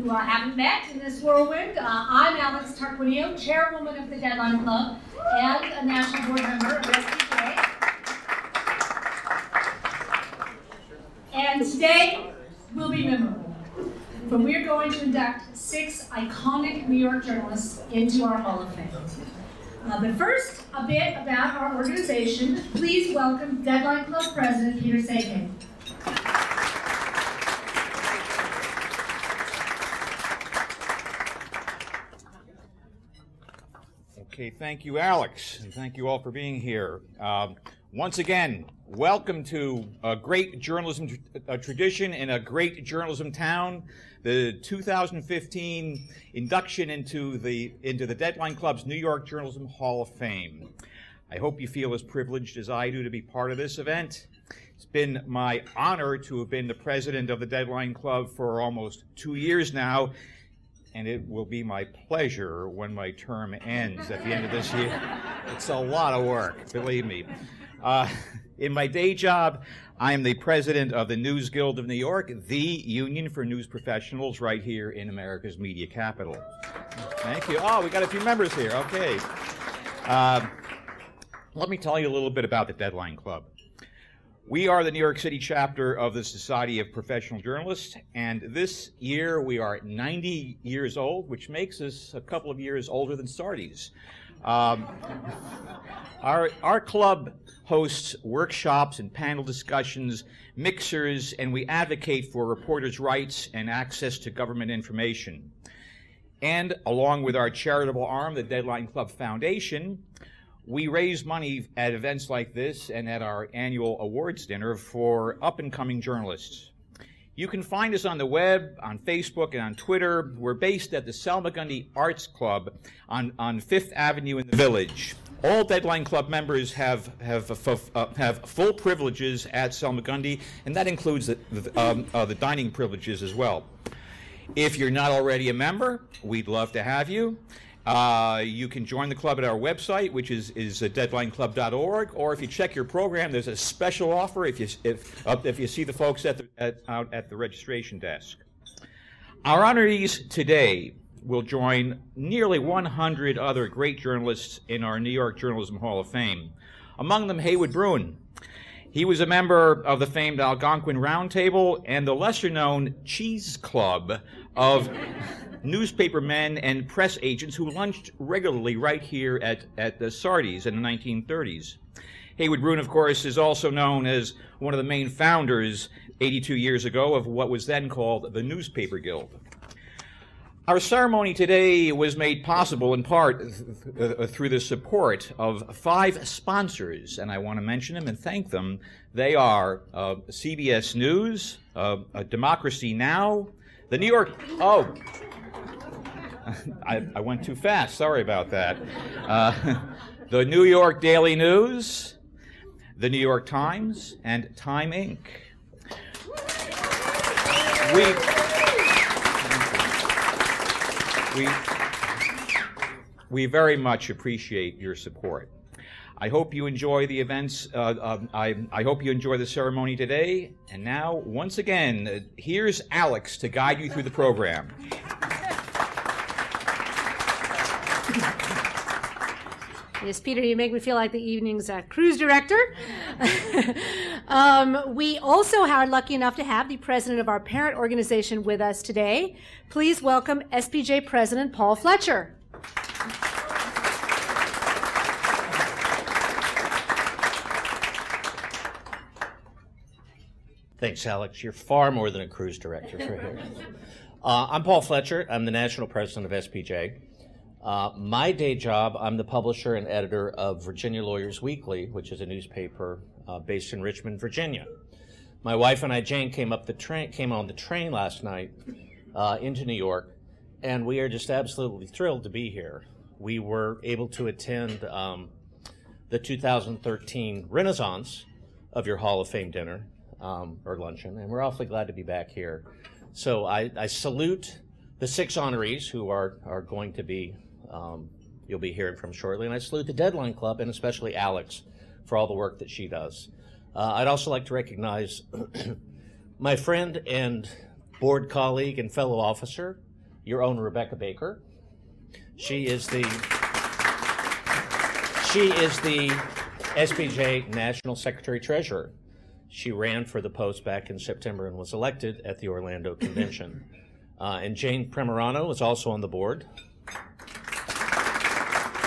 who haven't met in this whirlwind. I'm Alex Tarquinio, chairwoman of the Deadline Club and a national board member of SPJ. And today will be memorable, for we're going to induct 6 iconic New York journalists into our Hall of Fame. But first, a bit about our organization. Please welcome Deadline Club President Peter Sagan. Okay, thank you, Alex, and thank you all for being here. Once again, welcome to a great journalism tradition in a great journalism town, the 2015 induction into the Deadline Club's New York Journalism Hall of Fame. I hope you feel as privileged as I do to be part of this event. It's been my honor to have been the president of the Deadline Club for almost 2 years now, and it will be my pleasure when my term ends at the end of this year. It's a lot of work, believe me. In my day job, I am the president of the News Guild of New York, the union for news professionals right here in America's media capital. Thank you. Oh, we got a few members here. Okay. Let me tell you a little bit about the Deadline Club. We are the New York City chapter of the Society of Professional Journalists, and this year we are 90 years old, which makes us a couple of years older than Sardi's. Our club hosts workshops and panel discussions, mixers, and we advocate for reporters' rights and access to government information. And along with our charitable arm, the Deadline Club Foundation, we raise money at events like this and at our annual awards dinner for up-and-coming journalists. You can find us on the web, on Facebook, and on Twitter. We're based at the Salmagundi Arts Club on Fifth Avenue in the Village. All Deadline Club members have full privileges at Salmagundi, and that includes the dining privileges as well. If you're not already a member, we'd love to have you. You can join the club at our website, which is deadlineclub.org, or if you check your program, there's a special offer if you see the folks out at the registration desk. Our honorees today will join nearly 100 other great journalists in our New York Journalism Hall of Fame. Among them, Haywood Bruin. He was a member of the famed Algonquin Roundtable and the lesser-known Cheese Club of newspaper men and press agents who lunched regularly right here at the Sardi's in the 1930s. Haywood Bruin, of course, is also known as one of the main founders 82 years ago of what was then called the Newspaper Guild. Our ceremony today was made possible in part through the support of 5 sponsors, and I want to mention them and thank them. They are CBS News, Democracy Now!, the New York... Oh, I went too fast. Sorry about that. The New York Daily News, the New York Times, and Time Inc. We very much appreciate your support. I hope you enjoy the events. I hope you enjoy the ceremony today. And now, once again, here's Alex to guide you through the program. Yes, Peter, you make me feel like the evening's cruise director. We also are lucky enough to have the president of our parent organization with us today. Please welcome SPJ President Paul Fletcher. Thanks, Alex. You're far more than a cruise director for here. I'm Paul Fletcher. I'm the national president of SPJ. My day job, I'm the publisher and editor of Virginia Lawyers Weekly, which is a newspaper based in Richmond, Virginia. My wife and I, Jane, came on the train last night into New York, and we are just absolutely thrilled to be here. We were able to attend the 2013 Renaissance of your Hall of Fame dinner or luncheon, and we're awfully glad to be back here. So I salute the 6 honorees who are going to be you'll be hearing from shortly, and I salute the Deadline Club and especially Alex for all the work that she does. I'd also like to recognize my friend and board colleague and fellow officer, your own Rebecca Baker. She is the SPJ National Secretary Treasurer. She ran for the post back in September and was elected at the Orlando Convention. And Jane Primerano is also on the board,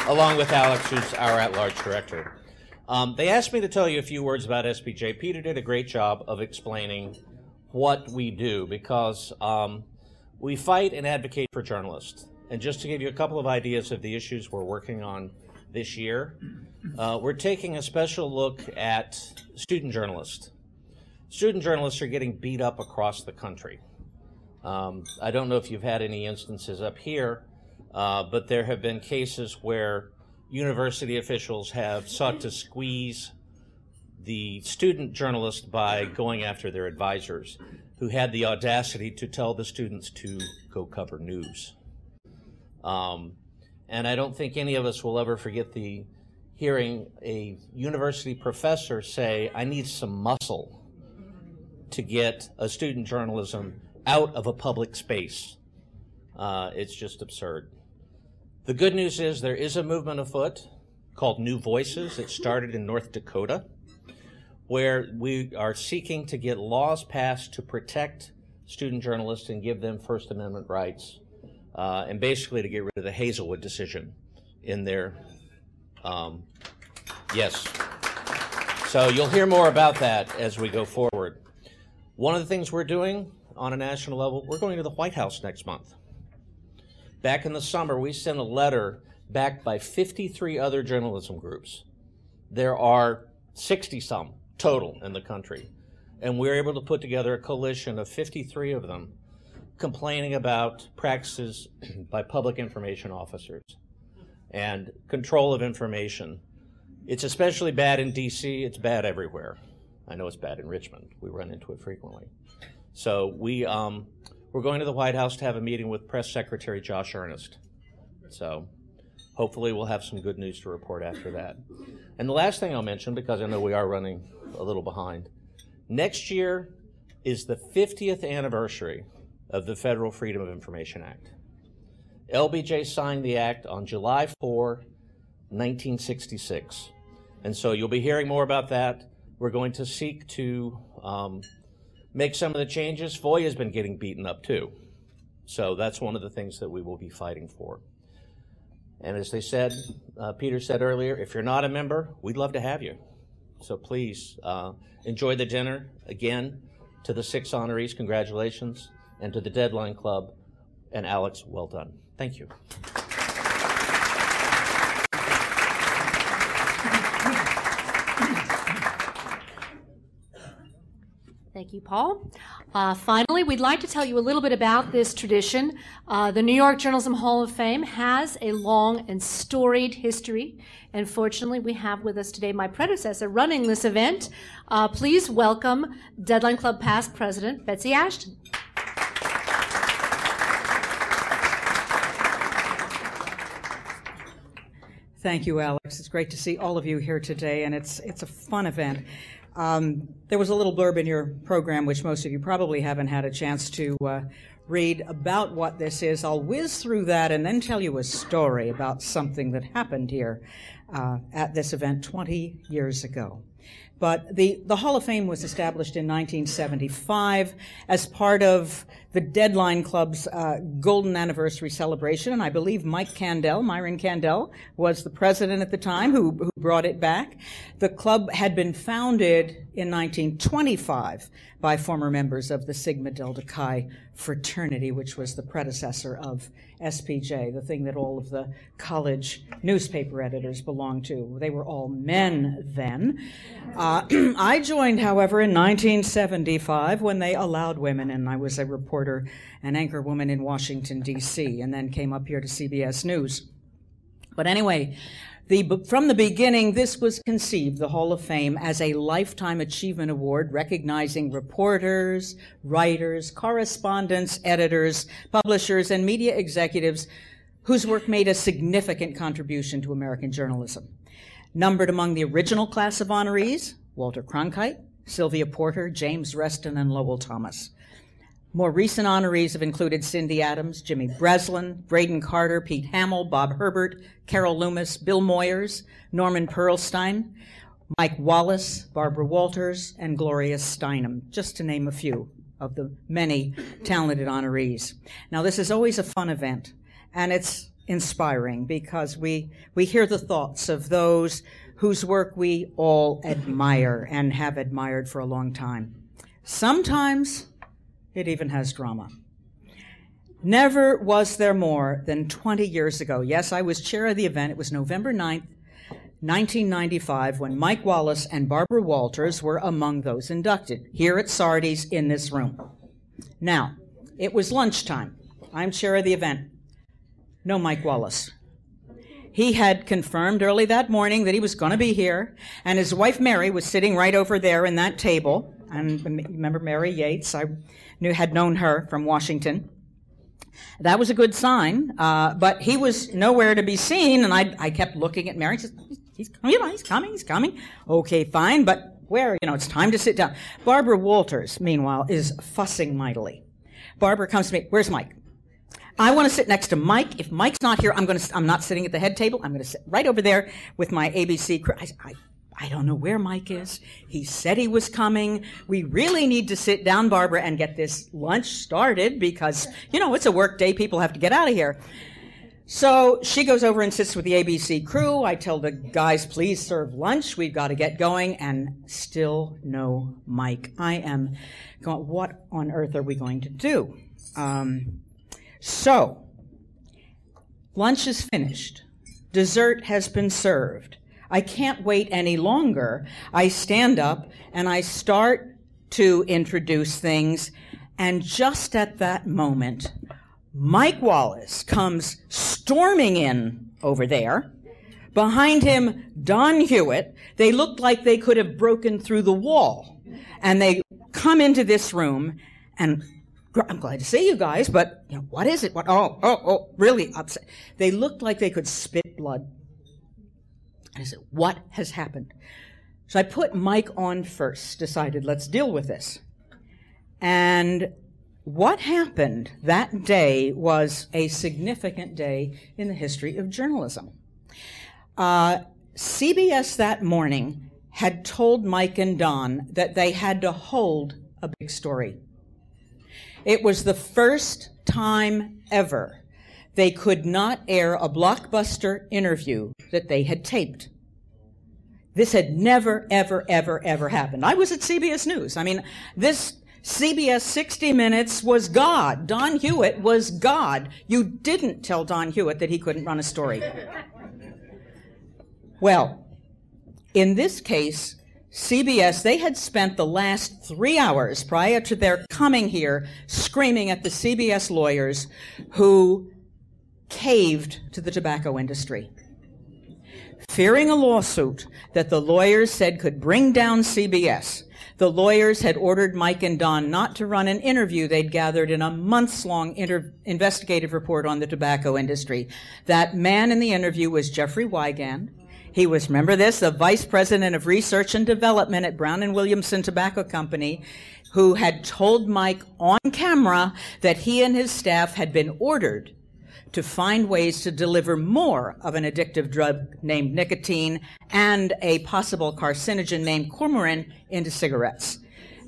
along with Alex, who's our at-large director. They asked me to tell you a few words about SPJ. Peter did a great job of explaining what we do, because we fight and advocate for journalists. And just to give you a couple of ideas of the issues we're working on this year, we're taking a special look at student journalists. Student journalists are getting beat up across the country. I don't know if you've had any instances up here, but there have been cases where university officials have sought to squeeze the student journalist by going after their advisors, who had the audacity to tell the students to go cover news. And I don't think any of us will ever forget hearing a university professor say, "I need some muscle to get a student journalism out of a public space." It's just absurd. The good news is there is a movement afoot called New Voices. It started in North Dakota, where we are seeking to get laws passed to protect student journalists and give them First Amendment rights, and basically to get rid of the Hazelwood decision in there. Yes. So you'll hear more about that as we go forward. One of the things we're doing on a national level, we're going to the White House next month. Back in the summer, we sent a letter backed by 53 other journalism groups. There are 60-some total in the country. And we're able to put together a coalition of 53 of them complaining about practices by public information officers and control of information. It's especially bad in D.C. It's bad everywhere. I know it's bad in Richmond. We run into it frequently. So we're going to the White House to have a meeting with Press Secretary Josh Earnest. So hopefully we'll have some good news to report after that. And the last thing I'll mention, because I know we are running a little behind, next year is the 50th anniversary of the Federal Freedom of Information Act. LBJ signed the act on July 4, 1966. And so you'll be hearing more about that. We're going to seek to make some of the changes. FOIA has been getting beaten up too. So that's one of the things that we will be fighting for. And as they said, Peter said earlier, if you're not a member, we'd love to have you. So please enjoy the dinner. Again, to the 6 honorees, congratulations. And to the Deadline Club, and Alex, well done. Thank you. Thank you, Paul. Finally, we'd like to tell you a little bit about this tradition. The New York Journalism Hall of Fame has a long and storied history, and fortunately, we have with us today my predecessor running this event. Please welcome Deadline Club past president, Betsy Ashton. Thank you, Alex. It's great to see all of you here today, and it's a fun event. There was a little blurb in your program, which most of you probably haven't had a chance to read about what this is. I'll whiz through that and then tell you a story about something that happened here at this event 20 years ago. But the Hall of Fame was established in 1975 as part of the Deadline Club's golden anniversary celebration, and I believe Myron Kandel, was the president at the time who brought it back. The club had been founded in 1925 by former members of the Sigma Delta Chi fraternity, which was the predecessor of SPJ, the thing that all of the college newspaper editors belonged to. They were all men then. I joined, however, in 1975 when they allowed women, and I was a reporter and anchor woman in Washington, D.C., and then came up here to CBS News. But anyway, from the beginning, this was conceived, the Hall of Fame, as a Lifetime Achievement Award recognizing reporters, writers, correspondents, editors, publishers, and media executives whose work made a significant contribution to American journalism. Numbered among the original class of honorees, Walter Cronkite, Sylvia Porter, James Reston, and Lowell Thomas. More recent honorees have included Cindy Adams, Jimmy Breslin, Braden Carter, Pete Hamill, Bob Herbert, Carol Loomis, Bill Moyers, Norman Pearlstein, Mike Wallace, Barbara Walters, and Gloria Steinem, just to name a few of the many talented honorees. Now, this is always a fun event, and it's inspiring because we hear the thoughts of those whose work we all admire and have admired for a long time. Sometimes it even has drama. Never was there more than 20 years ago. Yes, I was chair of the event. It was November 9th, 1995, when Mike Wallace and Barbara Walters were among those inducted here at Sardi's in this room. Now, it was lunchtime. I'm chair of the event. No Mike Wallace. He had confirmed early that morning that he was going to be here, and his wife Mary was sitting right over there in that table. And remember Mary Yates? I had known her from Washington. That was a good sign, but he was nowhere to be seen, and I kept looking at Mary. He's coming. Okay, fine, but where? It's time to sit down. Barbara Walters, meanwhile, is fussing mightily. Barbara comes to me. Where's Mike? I want to sit next to Mike. If Mike's not here, I'm not sitting at the head table. I'm going to sit right over there with my ABC crew. I don't know where Mike is. He said he was coming. We really need to sit down, Barbara, and get this lunch started because, it's a work day. People have to get out of here. So she goes over and sits with the ABC crew. I tell the guys, please serve lunch. We've got to get going. And still no Mike. I am going, what on earth are we going to do? So lunch is finished. Dessert has been served. I can't wait any longer. I stand up and I start to introduce things. And just at that moment, Mike Wallace comes storming in over there. Behind him, Don Hewitt. They looked like they could have broken through the wall. And they come into this room, and I'm glad to see you guys, but what is it? Really upset. They looked like they could spit blood. And I said, what has happened? So I put Mike on first, decided let's deal with this. And what happened that day was a significant day in the history of journalism. CBS that morning had told Mike and Don that they had to hold a big story. It was the first time ever they could not air a blockbuster interview that they had taped. This had never, ever, ever, ever happened. I was at CBS News. This CBS 60 Minutes was God. Don Hewitt was God. You didn't tell Don Hewitt that he couldn't run a story. Well, in this case, CBS, they had spent the last 3 hours prior to their coming here screaming at the CBS lawyers who caved to the tobacco industry. Fearing a lawsuit that the lawyers said could bring down CBS, the lawyers had ordered Mike and Don not to run an interview they'd gathered in a months-long investigative report on the tobacco industry. That man in the interview was Jeffrey Wigand. He was, remember this, the vice president of research and development at Brown & Williamson Tobacco Company, who had told Mike on camera that he and his staff had been ordered to find ways to deliver more of an addictive drug named nicotine and a possible carcinogen named coumarin into cigarettes.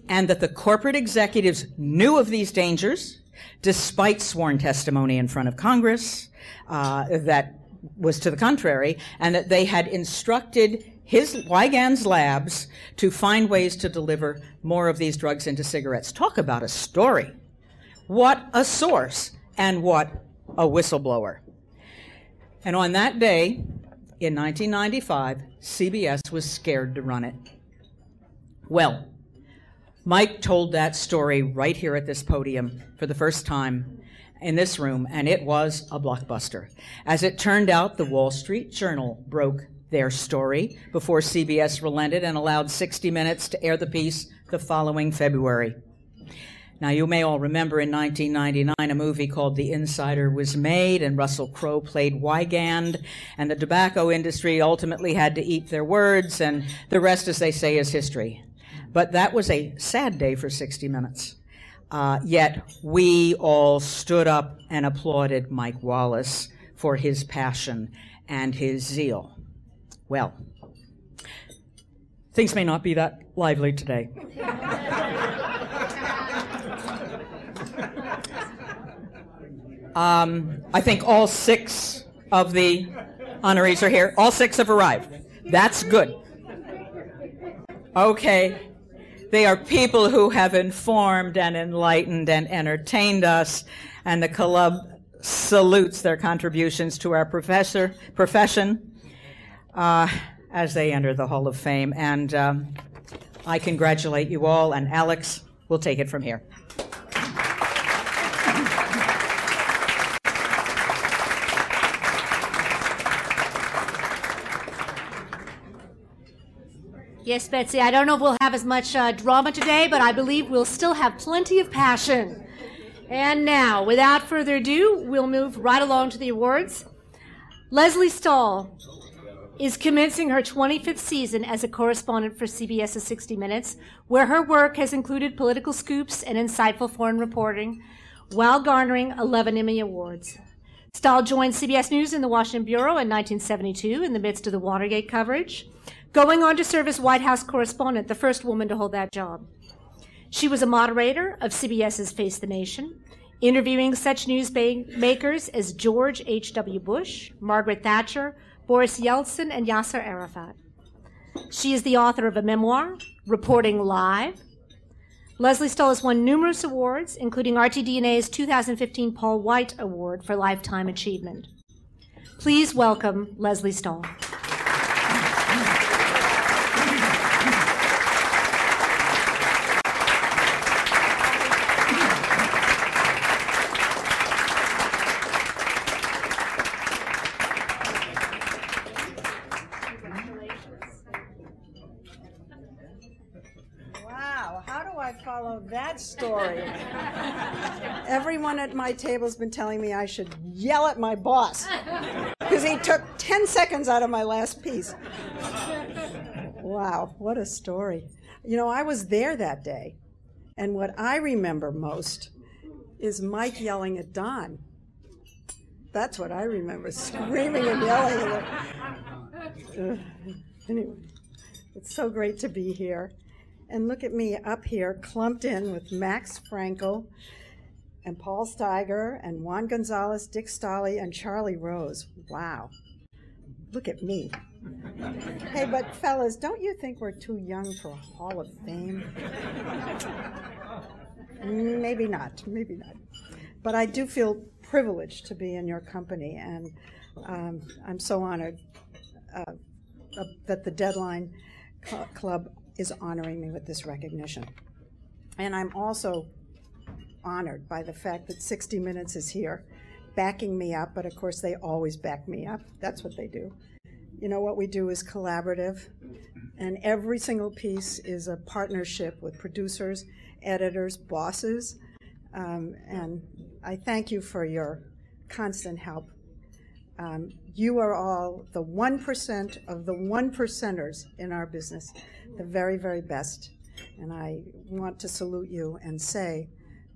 And that the corporate executives knew of these dangers, despite sworn testimony in front of Congress that was to the contrary, and that they had instructed Wigand's labs to find ways to deliver more of these drugs into cigarettes. Talk about a story. What a source, and what a whistleblower. And on that day, in 1995, CBS was scared to run it. Well, Mike told that story right here at this podium for the first time in this room, and it was a blockbuster. As it turned out, the Wall Street Journal broke their story before CBS relented and allowed 60 Minutes to air the piece the following February. Now, you may all remember in 1999 a movie called The Insider was made, and Russell Crowe played Wigand, and the tobacco industry ultimately had to eat their words, and the rest, as they say, is history. But that was a sad day for 60 Minutes. Yet we all stood up and applauded Mike Wallace for his passion and his zeal. Well, things may not be that lively today. I think all 6 of the honorees are here. All 6 have arrived. That's good. Okay. They are people who have informed and enlightened and entertained us, and the club salutes their contributions to our profession as they enter the Hall of Fame. And I congratulate you all, and Alex will take it from here. Yes, Betsy, I don't know if we'll have as much drama today, but I believe we'll still have plenty of passion. And now, without further ado, we'll move right along to the awards. Lesley Stahl is commencing her 25th season as a correspondent for CBS's 60 Minutes, where her work has included political scoops and insightful foreign reporting, while garnering 11 Emmy Awards. Stahl joined CBS News in the Washington Bureau in 1972 in the midst of the Watergate coverage, going on to serve as White House correspondent, the first woman to hold that job. She was a moderator of CBS's Face the Nation, interviewing such newsmakers as George H.W. Bush, Margaret Thatcher, Boris Yeltsin, and Yasser Arafat. She is the author of a memoir, Reporting Live. Lesley Stahl has won numerous awards, including RTDNA's 2015 Paul White Award for Lifetime Achievement. Please welcome Lesley Stahl. Follow that story. Everyone at my table has been telling me I should yell at my boss because he took 10 seconds out of my last piece. Wow, what a story. You know, I was there that day, and what I remember most is Mike yelling at Don. That's what I remember, screaming and yelling at him. Anyway, it's so great to be here. And look at me up here, clumped in with Max Frankel and Paul Steiger and Juan Gonzalez, Dick Stolley, and Charlie Rose. Wow. Look at me. Hey, but fellas, don't you think we're too young for a Hall of Fame? Maybe not, maybe not. But I do feel privileged to be in your company, and I'm so honored that the Deadline Club is honoring me with this recognition. And I'm also honored by the fact that 60 Minutes is here, backing me up, but of course they always back me up. That's what they do. You know, what we do is collaborative, and every single piece is a partnership with producers, editors, bosses, and I thank you for your constant help. You are all the 1% of the 1%ers in our business, the very, very best. And I want to salute you and say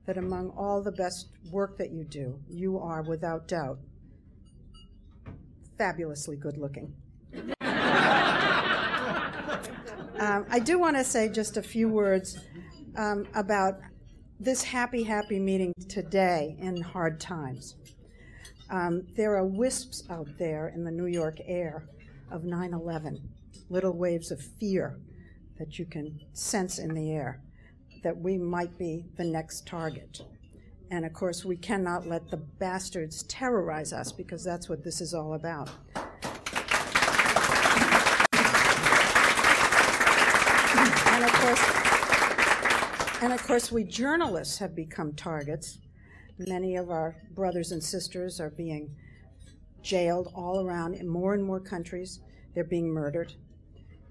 that among all the best work that you do, you are, without doubt, fabulously good looking. I do want to say just a few words about this happy meeting today in hard times. There are wisps out there in the New York air of 9/11, little waves of fear that you can sense in the air, that we might be the next target. And of course, we cannot let the bastards terrorize us, because that's what this is all about. And of course, we journalists have become targets. Many of our brothers and sisters are being jailed all around in more and more countries. They're being murdered.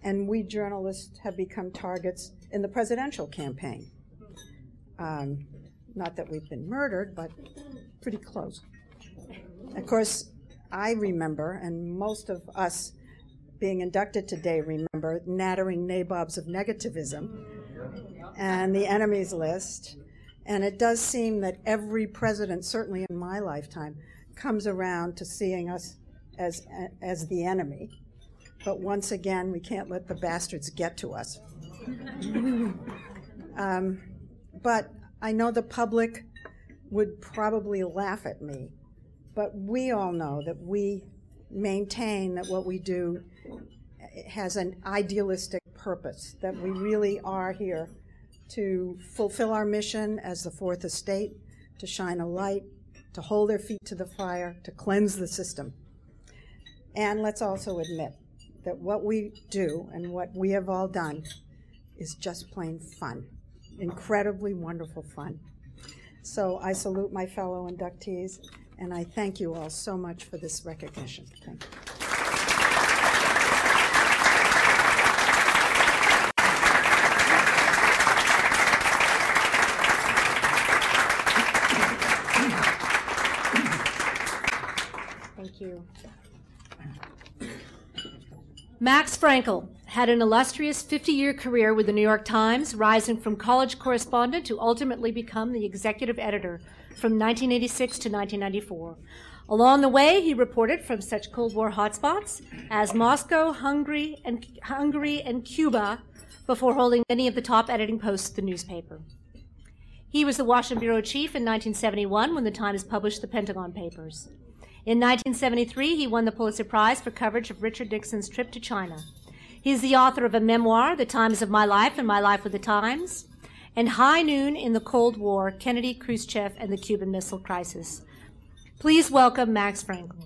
And we journalists have become targets in the presidential campaign. Not that we've been murdered, but pretty close. Of course, I remember, and most of us being inducted today remember, nattering nabobs of negativism and the enemies list And it does seem that every president, certainly in my lifetime, comes around to seeing us as the enemy. But once again, we can't let the bastards get to us. But I know the public would probably laugh at me, but we all know that we maintain that what we do has an idealistic purpose, that we really are here to fulfill our mission as the Fourth Estate, to shine a light, to hold their feet to the fire, to cleanse the system. And let's also admit that what we do and what we have all done is just plain fun, incredibly wonderful fun. So I salute my fellow inductees, and I thank you all so much for this recognition. Thank you. Thank you. Max Frankel had an illustrious 50-year career with the New York Times, rising from college correspondent to ultimately become the executive editor from 1986 to 1994. Along the way, he reported from such Cold War hotspots as Moscow, Hungary, and Cuba, before holding many of the top editing posts of the newspaper. He was the Washington bureau chief in 1971 when the Times published the Pentagon Papers. In 1973, he won the Pulitzer Prize for coverage of Richard Nixon's trip to China. He is the author of a memoir, The Times of My Life and My Life with the Times, and High Noon in the Cold War, Kennedy, Khrushchev, and the Cuban Missile Crisis. Please welcome Max Frankel.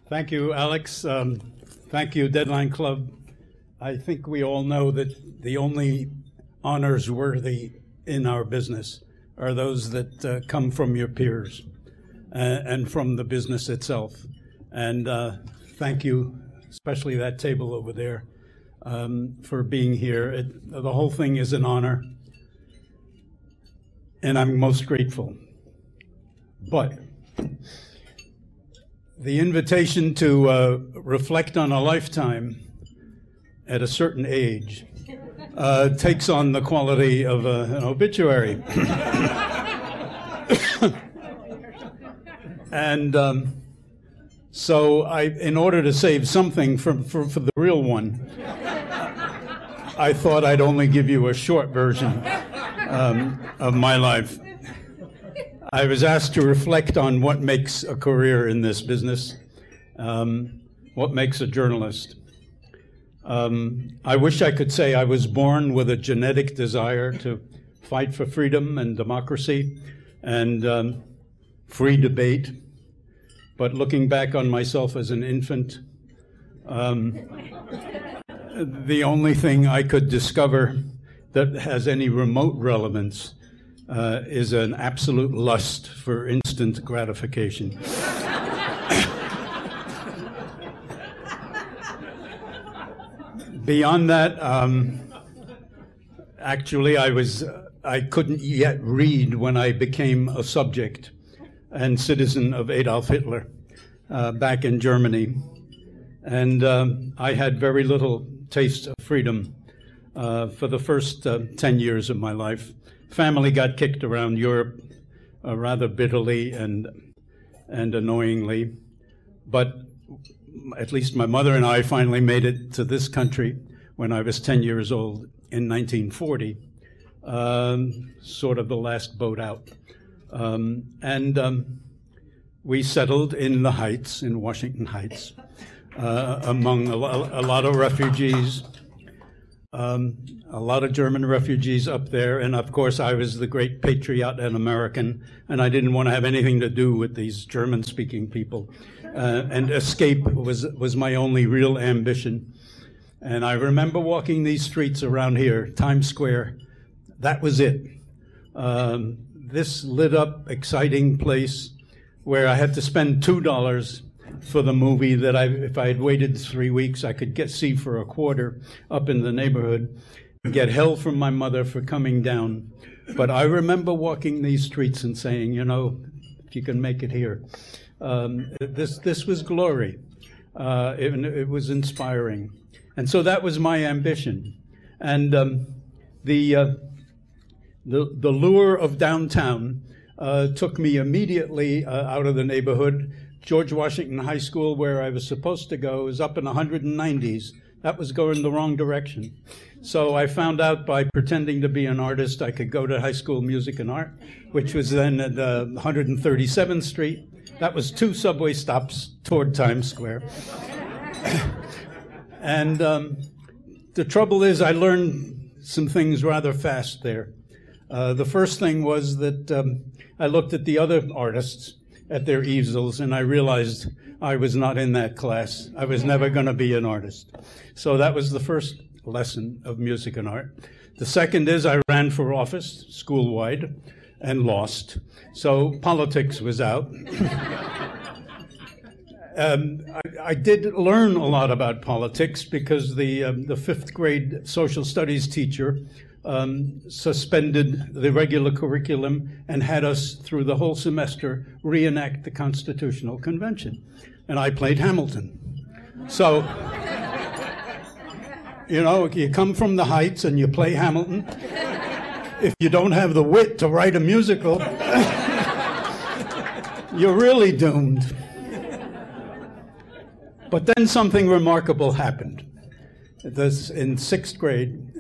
Thank you, Alex. Thank you, Deadline Club. I think we all know that the only honors worthy in our business are those that come from your peers and from the business itself. And thank you, especially that table over there, for being here. The whole thing is an honor, and I'm most grateful. But the invitation to reflect on a lifetime at a certain age takes on the quality of an obituary. And so in order to save something for the real one, I thought I'd only give you a short version of my life. I was asked to reflect on what makes a career in this business, what makes a journalist. I wish I could say I was born with a genetic desire to fight for freedom and democracy and free debate, but looking back on myself as an infant, the only thing I could discover that has any remote relevance is an absolute lust for instant gratification. Beyond that, actually, I couldn't yet read when I became a subject and citizen of Adolf Hitler back in Germany. And I had very little taste of freedom for the first 10 years of my life. Family got kicked around Europe rather bitterly and annoyingly, but at least my mother and I finally made it to this country when I was 10 years old in 1940, sort of the last boat out. We settled in the Heights, in Washington Heights, among a lot of refugees. A lot of German refugees up there, and of course I was the great patriot and American, and I didn't want to have anything to do with these German-speaking people. And escape was my only real ambition. And I remember walking these streets around here, Times Square. That was it. This lit up, exciting place where I had to spend $2 for the movie that if I had waited 3 weeks, I could see for a quarter up in the neighborhood, get hell from my mother for coming down. But I remember walking these streets and saying, you know, if you can make it here. This was glory. It was inspiring. And so that was my ambition. And the lure of downtown took me immediately out of the neighborhood. George Washington High School, where I was supposed to go, is up in the 190s. That was going the wrong direction. So I found out by pretending to be an artist, I could go to High School Music and Art, which was then at 137th Street. That was 2 subway stops toward Times Square. And the trouble is I learned some things rather fast there. The first thing was that I looked at the other artists at their easels, and I realized I was not in that class. I was never going to be an artist. So that was the first lesson of music and art. The second is I ran for office school-wide and lost. So politics was out. I did learn a lot about politics because the 5th grade social studies teacher suspended the regular curriculum and had us through the whole semester reenact the Constitutional Convention. And I played Hamilton. So, you know, you come from the Heights and you play Hamilton. If you don't have the wit to write a musical, you're really doomed. But then something remarkable happened. This, in 6th grade,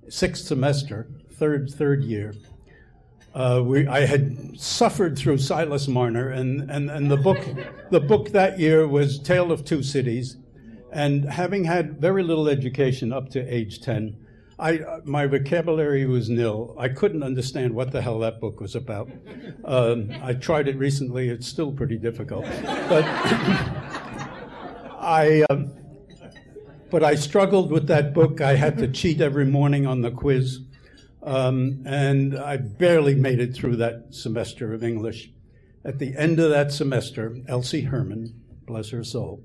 6th semester, third year, I had suffered through Silas Marner, and the book that year was Tale of Two Cities. And having had very little education up to age 10, my vocabulary was nil. I couldn't understand what the hell that book was about. I tried it recently. It's still pretty difficult. But I struggled with that book. I had to cheat every morning on the quiz. And I barely made it through that semester of English. At the end of that semester, Elsie Herman, bless her soul,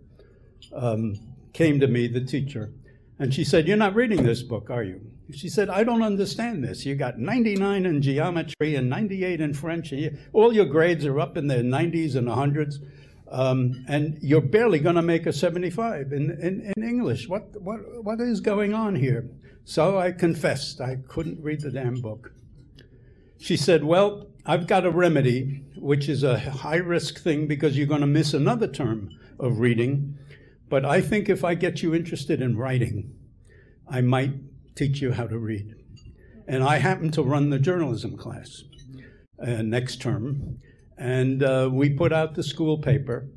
came to me, the teacher, and she said, "You're not reading this book, are you?" She said, "I don't understand this. You got 99 in geometry and 98 in French. And all your grades are up in the 90s and 100s. And you're barely going to make a 75 in English. What is going on here?" So I confessed I couldn't read the damn book. She said, "Well, I've got a remedy, which is a high-risk thing because you're going to miss another term of reading. But I think if I get you interested in writing, I might teach you how to read." And I happened to run the journalism class next term. And we put out the school paper,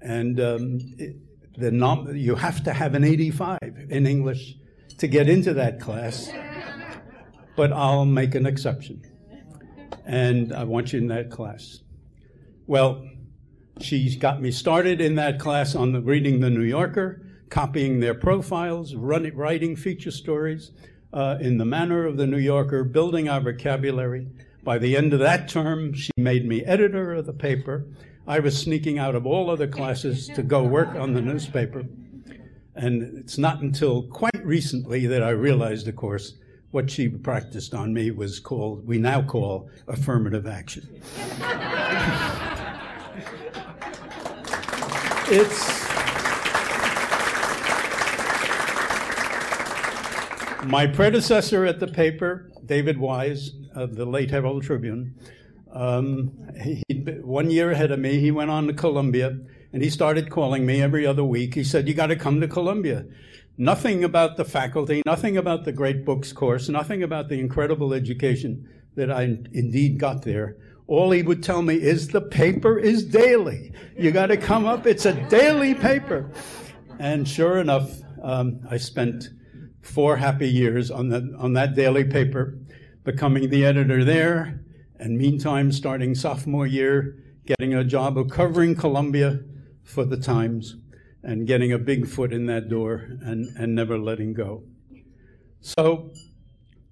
and you have to have an 85 in English to get into that class, but I'll make an exception, and I want you in that class. Well, she's got me started in that class on reading the New Yorker, copying their profiles, writing feature stories in the manner of the New Yorker, building our vocabulary. By the end of that term, she made me editor of the paper. I was sneaking out of all other classes to go work on the newspaper. And it's not until quite recently that I realized, of course, what she practiced on me was we now call affirmative action. My predecessor at the paper, David Wise, of the late Herald Tribune, 1 year ahead of me, he went on to Columbia, and he started calling me every other week. He said, "You got to come to Columbia." Nothing about the faculty, nothing about the great books course, nothing about the incredible education that I indeed got there. All he would tell me is the paper is daily. You got to come up. It's a daily paper. And sure enough, I spent 4 happy years on that daily paper, becoming the editor there, and meantime, starting sophomore year, getting a job of covering Columbia for the Times, and getting a big foot in that door and never letting go. So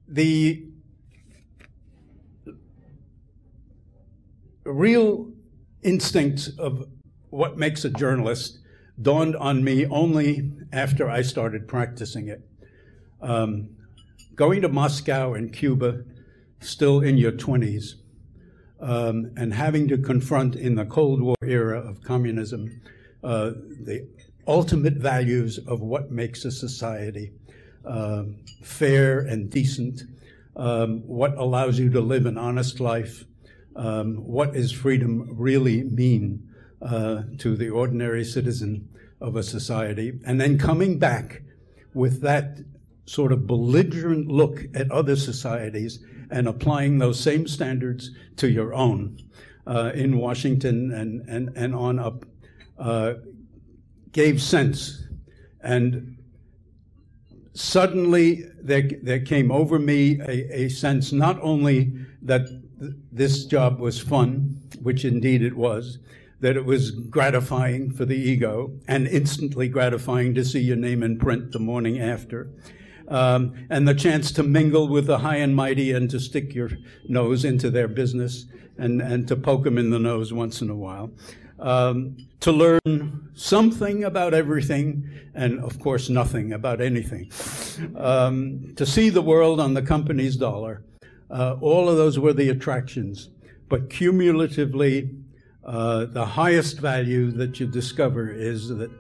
the real instinct of what makes a journalist dawned on me only after I started practicing it. Going to Moscow and Cuba, still in your 20s, and having to confront in the Cold War era of communism the ultimate values of what makes a society fair and decent, what allows you to live an honest life, what does freedom really mean to the ordinary citizen of a society, and then coming back with that sort of belligerent look at other societies and applying those same standards to your own in Washington and on up gave sense. And suddenly there came over me a sense not only that this job was fun, which indeed it was, that it was gratifying for the ego and instantly gratifying to see your name in print the morning after, and the chance to mingle with the high and mighty and to stick your nose into their business and to poke them in the nose once in a while, to learn something about everything and, of course, nothing about anything, to see the world on the company's dollar. All of those were the attractions, but cumulatively, the highest value that you discover is that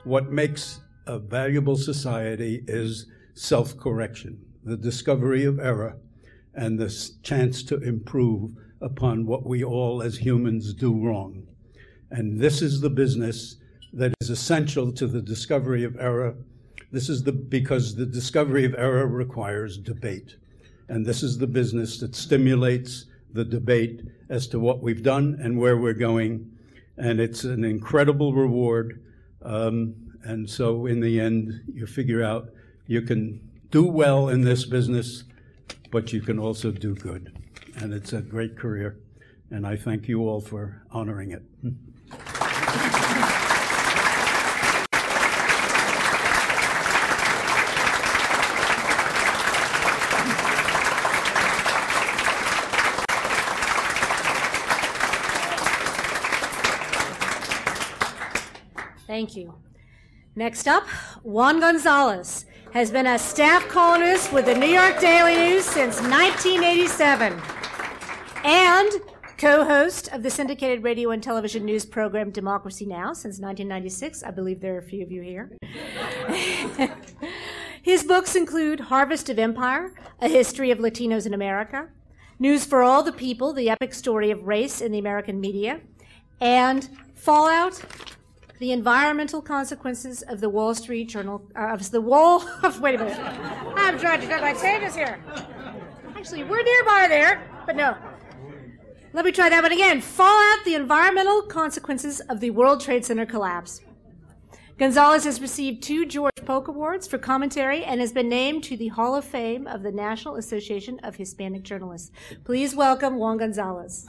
what makes a valuable society is self-correction, the discovery of error, and the chance to improve upon what we all as humans do wrong. And this is the business that is essential to the discovery of error. This is because the discovery of error requires debate. And this is the business that stimulates the debate as to what we've done and where we're going. And it's an incredible reward. And so in the end, you figure out you can do well in this business, but you can also do good. And it's a great career. And I thank you all for honoring it. Thank you. Next up, Juan Gonzalez has been a staff columnist with the New York Daily News since 1987 and co-host of the syndicated radio and television news program Democracy Now! Since 1996. I believe there are a few of you here. His books include Harvest of Empire, A History of Latinos in America, News for All the People, The Epic Story of Race in the American Media, and Fallout, The Environmental Consequences of the Wall Street Journal, wait a minute. I'm trying to get my pages here. Actually, we're nearby there, but no. Let me try that one again. Fallout, The Environmental Consequences of the World Trade Center Collapse. Gonzalez has received 2 George Polk Awards for commentary and has been named to the Hall of Fame of the National Association of Hispanic Journalists. Please welcome Juan Gonzalez.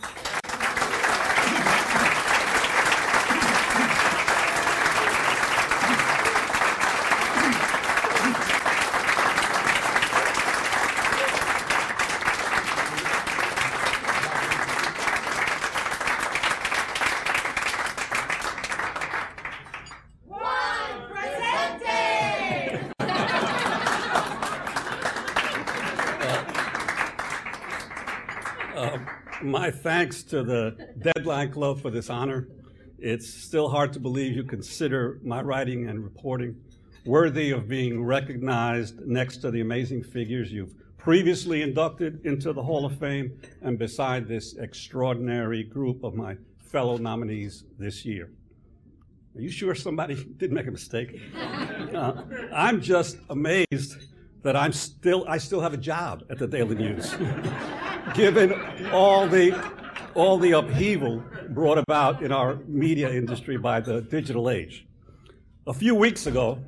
My thanks to the Deadline Club for this honor. It's still hard to believe you consider my writing and reporting worthy of being recognized next to the amazing figures you've previously inducted into the Hall of Fame and beside this extraordinary group of my fellow nominees this year. Are you sure somebody did make a mistake? I'm just amazed that I still have a job at the Daily News, given all the upheaval brought about in our media industry by the digital age. A few weeks ago,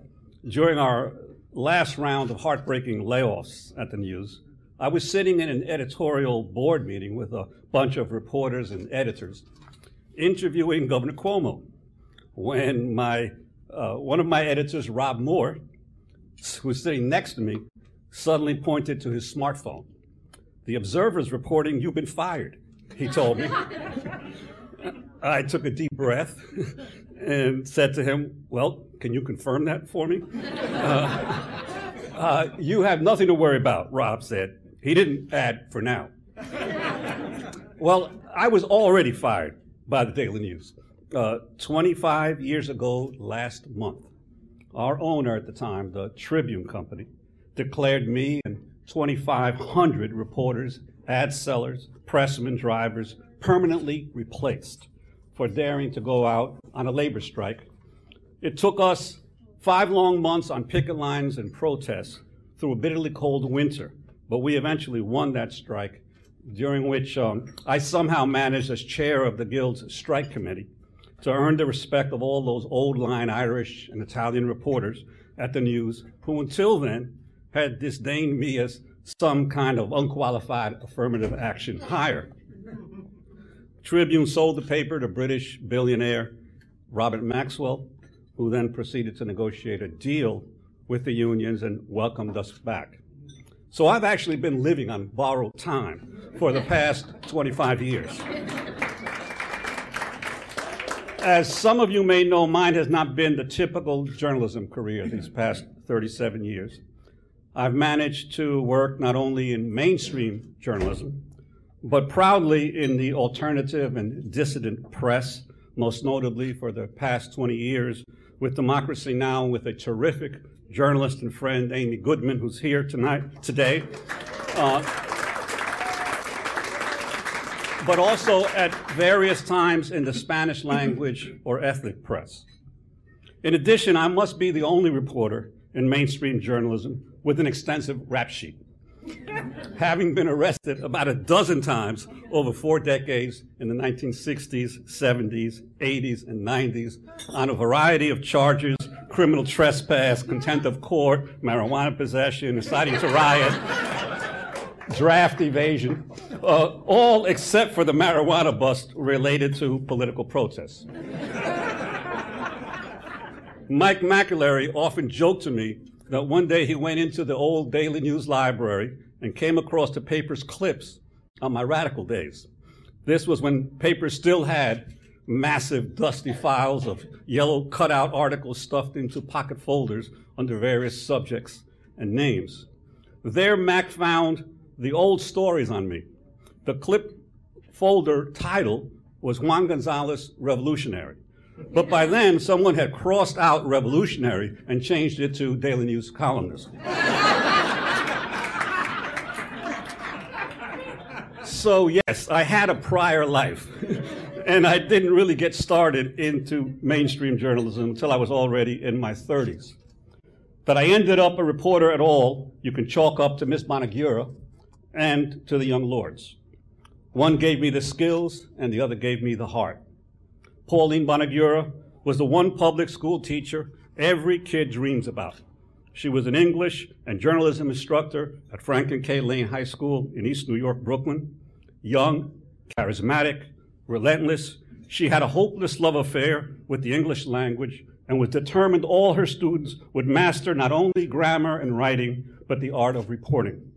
during our last round of heartbreaking layoffs at the News, I was sitting in an editorial board meeting with a bunch of reporters and editors interviewing Governor Cuomo when one of my editors, Rob Moore, who was sitting next to me, suddenly pointed to his smartphone. "The Observer's reporting you've been fired," he told me. I took a deep breath and said to him, well, can you confirm that for me? You have nothing to worry about, Rob said. He didn't add for now. Well, I was already fired by the Daily News. 25 years ago last month, our owner at the time, the Tribune Company, declared me and 2,500 reporters, ad sellers, pressmen, drivers permanently replaced for daring to go out on a labor strike. It took us 5 long months on picket lines and protests through a bitterly cold winter, but we eventually won that strike, during which I somehow managed as chair of the Guild's strike committee to earn the respect of all those old-line Irish and Italian reporters at the News who until then had disdained me as some kind of unqualified affirmative action hire. Tribune sold the paper to British billionaire Robert Maxwell, who then proceeded to negotiate a deal with the unions and welcomed us back. So I've actually been living on borrowed time for the past 25 years. As some of you may know, mine has not been the typical journalism career these past 37 years. I've managed to work not only in mainstream journalism, but proudly in the alternative and dissident press, most notably for the past 20 years with Democracy Now! With a terrific journalist and friend, Amy Goodman, who's here today. But also at various times in the Spanish language or ethnic press. In addition, I must be the only reporter in mainstream journalism with an extensive rap sheet, having been arrested about a dozen times over 4 decades in the 1960s, 70s, 80s, and 90s on a variety of charges: criminal trespass, contempt of court, marijuana possession, inciting to riot, draft evasion, all except for the marijuana bust related to political protests. Mike McAlery often joked to me that one day he went into the old Daily News library and came across the paper's clips on my radical days. This was when papers still had massive dusty files of yellow cutout articles stuffed into pocket folders under various subjects and names. There Mac found the old stories on me. The clip folder title was Juan Gonzalez Revolutionary. But by then, someone had crossed out revolutionary and changed it to Daily News columnist. So yes, I had a prior life. And I didn't really get started into mainstream journalism until I was already in my 30s. That I ended up a reporter at all, you can chalk up to Miss Bonagura and to the Young Lords. One gave me the skills and the other gave me the heart. Pauline Bonagura was the one public school teacher every kid dreams about. She was an English and journalism instructor at Frankel K. Lane High School in East New York, Brooklyn. Young, charismatic, relentless, she had a hopeless love affair with the English language and was determined all her students would master not only grammar and writing, but the art of reporting.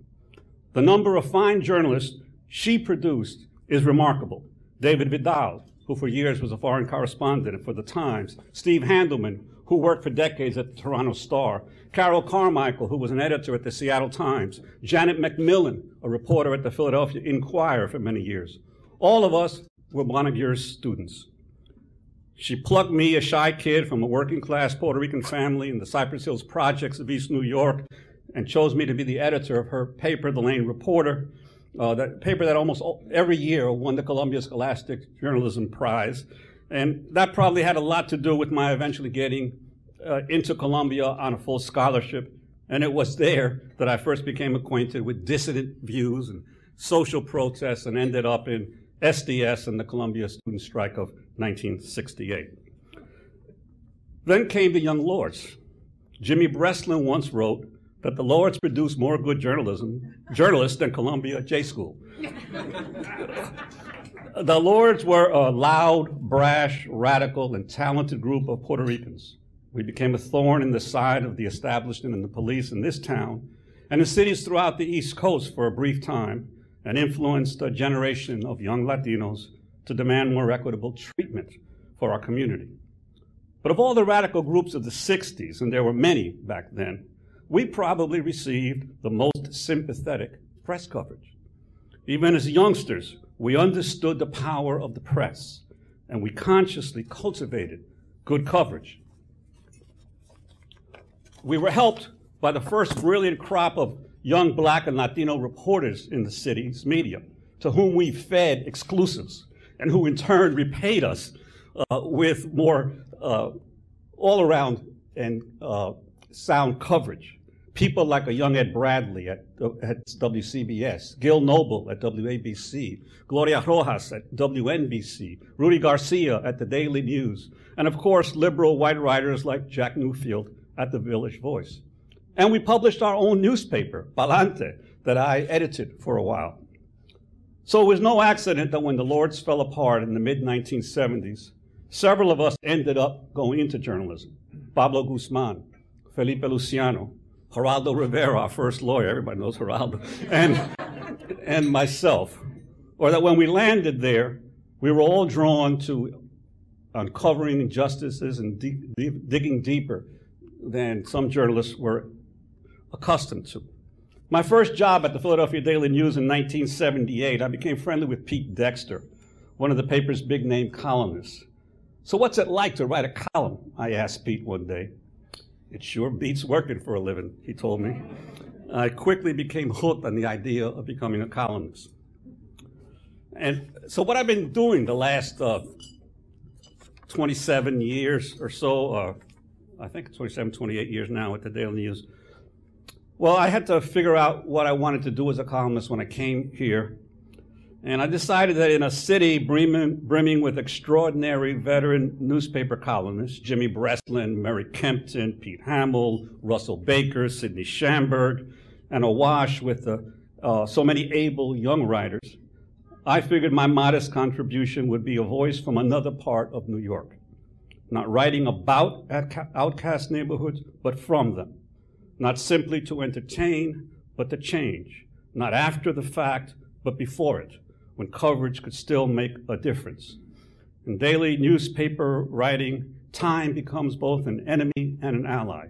The number of fine journalists she produced is remarkable. David Vidal, who for years was a foreign correspondent for the Times, Steve Handelman, who worked for decades at the Toronto Star, Carol Carmichael, who was an editor at the Seattle Times, Janet McMillan, a reporter at the Philadelphia Inquirer for many years. All of us were Bonagura's students. She plucked me, a shy kid from a working-class Puerto Rican family in the Cypress Hills projects of East New York, and chose me to be the editor of her paper, The Lane Reporter, that paper that almost every year won the Columbia Scholastic Journalism Prize. And that probably had a lot to do with my eventually getting into Columbia on a full scholarship. And it was there that I first became acquainted with dissident views and social protests and ended up in SDS and the Columbia Student Strike of 1968. Then came the Young Lords. Jimmy Breslin once wrote that the Lords produced more good journalists than Columbia J School. The Lords were a loud, brash, radical, and talented group of Puerto Ricans. We became a thorn in the side of the establishment and the police in this town and in cities throughout the East Coast for a brief time, and influenced a generation of young Latinos to demand more equitable treatment for our community. But of all the radical groups of the 60s, and there were many back then, we probably received the most sympathetic press coverage. Even as youngsters, we understood the power of the press, and we consciously cultivated good coverage. We were helped by the first brilliant crop of young Black and Latino reporters in the city's media, to whom we fed exclusives, and who in turn repaid us with more all-around and sound coverage. People like a young Ed Bradley at WCBS, Gil Noble at WABC, Gloria Rojas at WNBC, Rudy Garcia at the Daily News, and of course liberal white writers like Jack Newfield at the Village Voice. And we published our own newspaper, Palante, that I edited for a while. So it was no accident that when the Lords fell apart in the mid-1970s, several of us ended up going into journalism. Pablo Guzman, Felipe Luciano, Geraldo Rivera, our first lawyer, everybody knows Geraldo, and myself. Or that when we landed there, we were all drawn to uncovering injustices and digging deeper than some journalists were accustomed to. My first job at the Philadelphia Daily News in 1978, I became friendly with Pete Dexter, one of the paper's big-name columnists. "So what's it like to write a column?" I asked Pete one day. "It sure beats working for a living," he told me. I quickly became hooked on the idea of becoming a columnist. And so what I've been doing the last 27 years or so, I think 27, 28 years now at the Daily News, well, I had to figure out what I wanted to do as a columnist when I came here. And I decided that in a city brimming with extraordinary veteran newspaper columnists, Jimmy Breslin, Mary Kempton, Pete Hamill, Russell Baker, Sidney Schamberg, and awash with so many able young writers, I figured my modest contribution would be a voice from another part of New York, not writing about outcast neighborhoods, but from them, not simply to entertain, but to change, not after the fact, but before it, when coverage could still make a difference. In daily newspaper writing, time becomes both an enemy and an ally.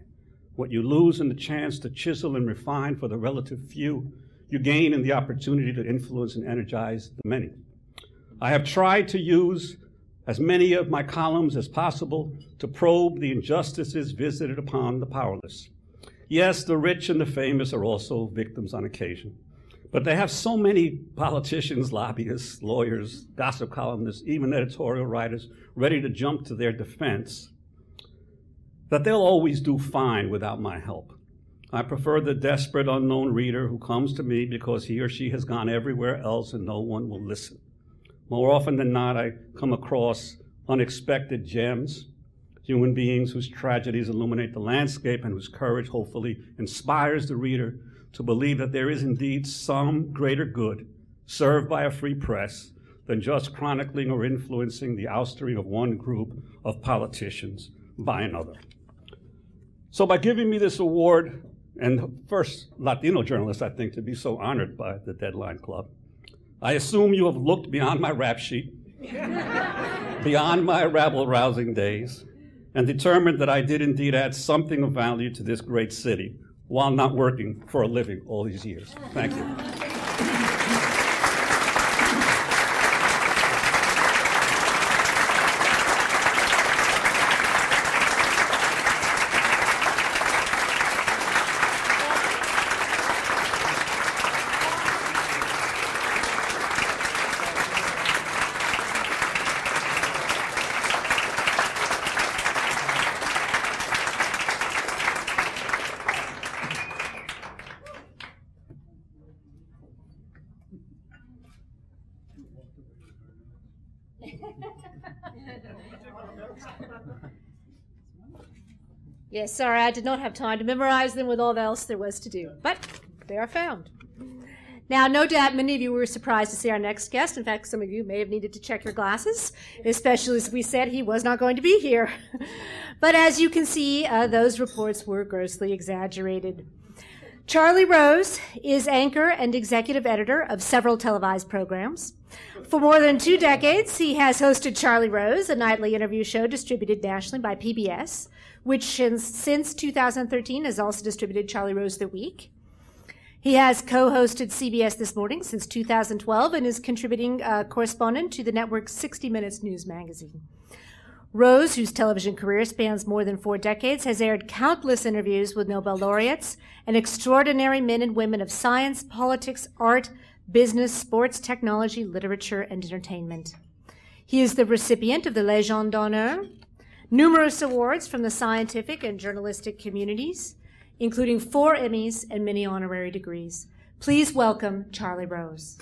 What you lose in the chance to chisel and refine for the relative few, you gain in the opportunity to influence and energize the many. I have tried to use as many of my columns as possible to probe the injustices visited upon the powerless. Yes, the rich and the famous are also victims on occasion. But they have so many politicians, lobbyists, lawyers, gossip columnists, even editorial writers ready to jump to their defense that they'll always do fine without my help. I prefer the desperate unknown reader who comes to me because he or she has gone everywhere else and no one will listen. More often than not, I come across unexpected gems, human beings whose tragedies illuminate the landscape and whose courage hopefully inspires the reader to believe that there is indeed some greater good served by a free press than just chronicling or influencing the oustering of one group of politicians by another. So by giving me this award, and the first Latino journalist, I think, to be so honored by the Deadline Club, I assume you have looked beyond my rap sheet, beyond my rabble-rousing days, and determined that I did indeed add something of value to this great city, while not working for a living all these years. Thank you. Yes, sorry, I did not have time to memorize them with all else there was to do, but they are found. Now, no doubt many of you were surprised to see our next guest. In fact, some of you may have needed to check your glasses, especially as we said he was not going to be here. But as you can see, those reports were grossly exaggerated. Charlie Rose is anchor and executive editor of several televised programs. For more than 2 decades, he has hosted Charlie Rose, a nightly interview show distributed nationally by PBS, which since 2013 has also distributed Charlie Rose the Week. He has co-hosted CBS This Morning since 2012 and is contributing correspondent to the network's 60 Minutes news magazine. Rose, whose television career spans more than 4 decades, has aired countless interviews with Nobel laureates and extraordinary men and women of science, politics, art, business, sports, technology, literature, and entertainment. He is the recipient of the Légion d'honneur, numerous awards from the scientific and journalistic communities, including 4 Emmys and many honorary degrees. Please welcome Charlie Rose.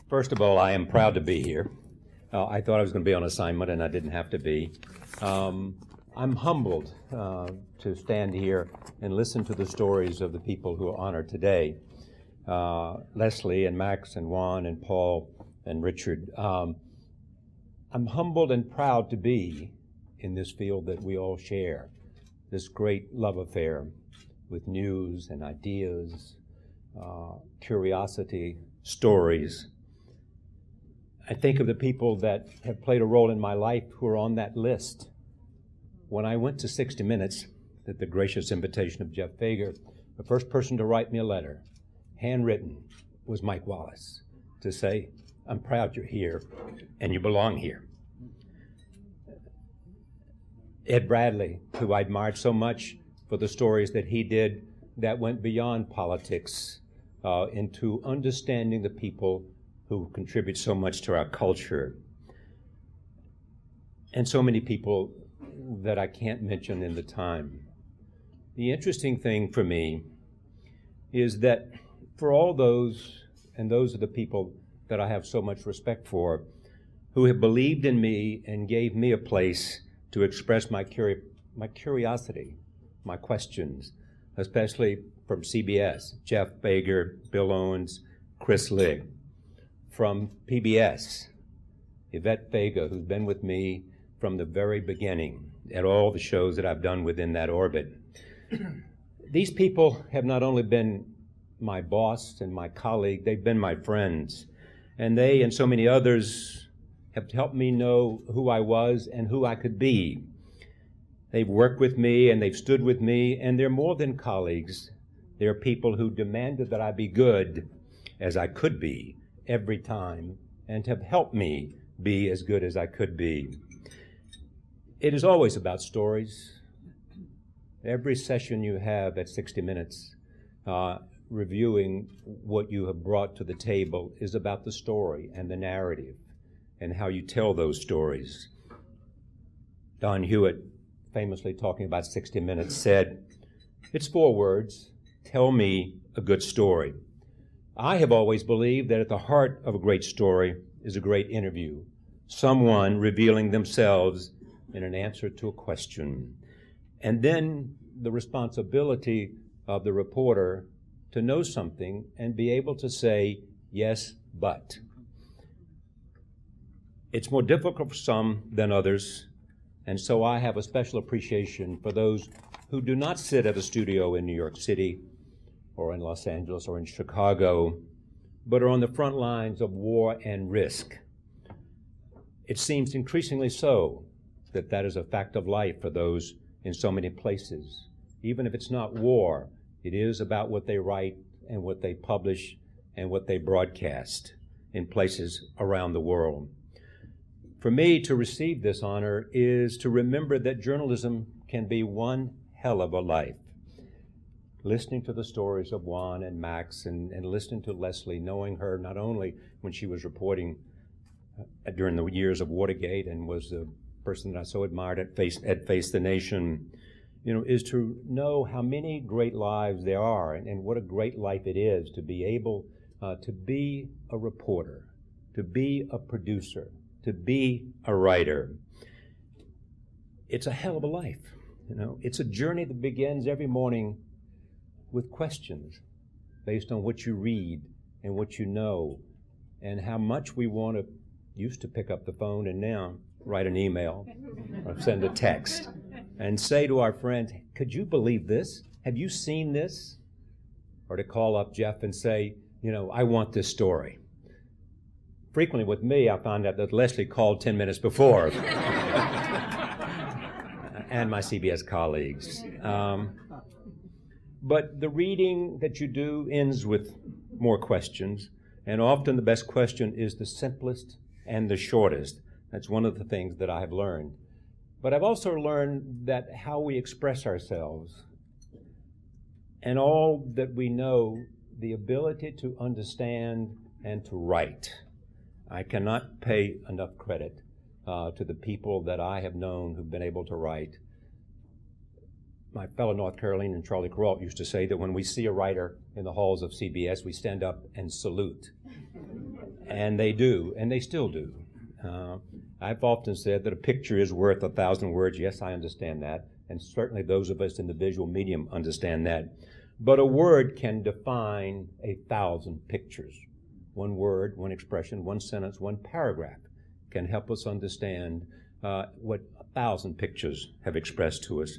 First of all, I am proud to be here. I thought I was going to be on assignment, and I didn't have to be. I'm humbled to stand here and listen to the stories of the people who are honored today. Lesley and Max and Juan and Paul and Richard. I'm humbled and proud to be in this field that we all share, this great love affair with news and ideas, curiosity, stories. I think of the people that have played a role in my life who are on that list. When I went to 60 Minutes, at the gracious invitation of Jeff Steiger, the first person to write me a letter, handwritten, was Mike Wallace, to say, I'm proud you're here and you belong here. Ed Bradley, who I admired so much for the stories that he did that went beyond politics into understanding the people who contribute so much to our culture. And so many people that I can't mention in the time. The interesting thing for me is that for all those, and those are the people that I have so much respect for, who have believed in me and gave me a place to express my curiosity, my questions, especially from CBS, Jeff Steiger, Bill Owens, Chris Ligg. From PBS, Yvette Vega, who's been with me from the very beginning at all the shows that I've done within that orbit. These people have not only been my boss and my colleague, they've been my friends. And they and so many others have helped me know who I was and who I could be. They've worked with me and they've stood with me, and they're more than colleagues. They're people who demanded that I be good as I could be every time, and have helped me be as good as I could be. It is always about stories. Every session you have at 60 Minutes, reviewing what you have brought to the table, is about the story and the narrative and how you tell those stories. Don Hewitt, famously talking about 60 Minutes, said, it's 4 words, tell me a good story. I have always believed that at the heart of a great story is a great interview, someone revealing themselves in an answer to a question, and then the responsibility of the reporter to know something and be able to say, yes, but. It's more difficult for some than others, and so I have a special appreciation for those who do not sit at a studio in New York City or in Los Angeles or in Chicago, but are on the front lines of war and risk. It seems increasingly so that that is a fact of life for those in so many places. Even if it's not war, it is about what they write and what they publish and what they broadcast in places around the world. For me, to receive this honor is to remember that journalism can be one hell of a life. Listening to the stories of Juan and Max and listening to Lesley, knowing her not only when she was reporting during the years of Watergate and was the person that I so admired at Face the Nation, is to know how many great lives there are and what a great life it is to be able to be a reporter, to be a producer, to be a writer. It's a hell of a life. It's a journey that begins every morning with questions based on what you read and what you know, and how much we want to used to pick up the phone and now write an email or send a text and say to our friends, could you believe this? Have you seen this? Or to call up Jeff and say, you know, I want this story. Frequently with me, I found out that Lesley called 10 minutes before. And my CBS colleagues. But the reading that you do ends with more questions, and often the best question is the simplest and the shortest. That's one of the things that I have learned. But I've also learned that how we express ourselves and all that we know, the ability to understand and to write. I cannot pay enough credit to the people that I have known who've been able to write. My fellow North Carolinian Charlie Perrault used to say that when we see a writer in the halls of CBS, we stand up and salute. And they do, and they still do. I've often said that a picture is worth 1,000 words. Yes, I understand that. And certainly those of us in the visual medium understand that. But a word can define 1,000 pictures. One word, one expression, one sentence, one paragraph can help us understand what 1,000 pictures have expressed to us.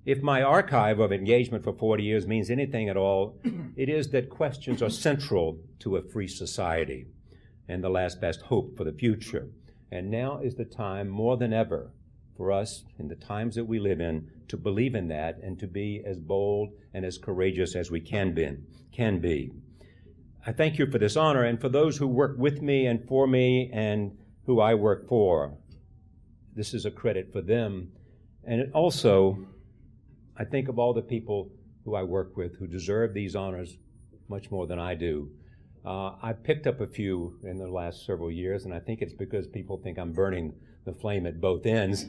If my archive of engagement for 40 years means anything at all, it is that questions are central to a free society and the last best hope for the future. And now is the time more than ever for us, in the times that we live in, to believe in that and to be as bold and as courageous as we can be. I thank you for this honor, and for those who work with me and for me and who I work for. This is a credit for them. And it also, I think of all the people who I work with who deserve these honors much more than I do. I picked up a few in the last several years, and I think it's because people think I'm burning the flame at both ends,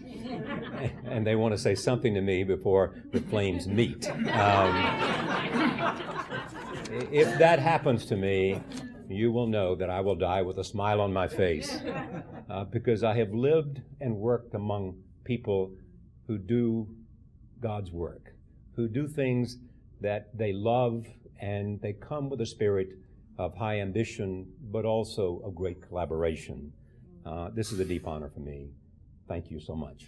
and they want to say something to me before the flames meet. If that happens to me, you will know that I will die with a smile on my face, because I have lived and worked among people who do God's work, who do things that they love, and they come with a spirit of high ambition, but also of great collaboration. This is a deep honor for me. Thank you so much.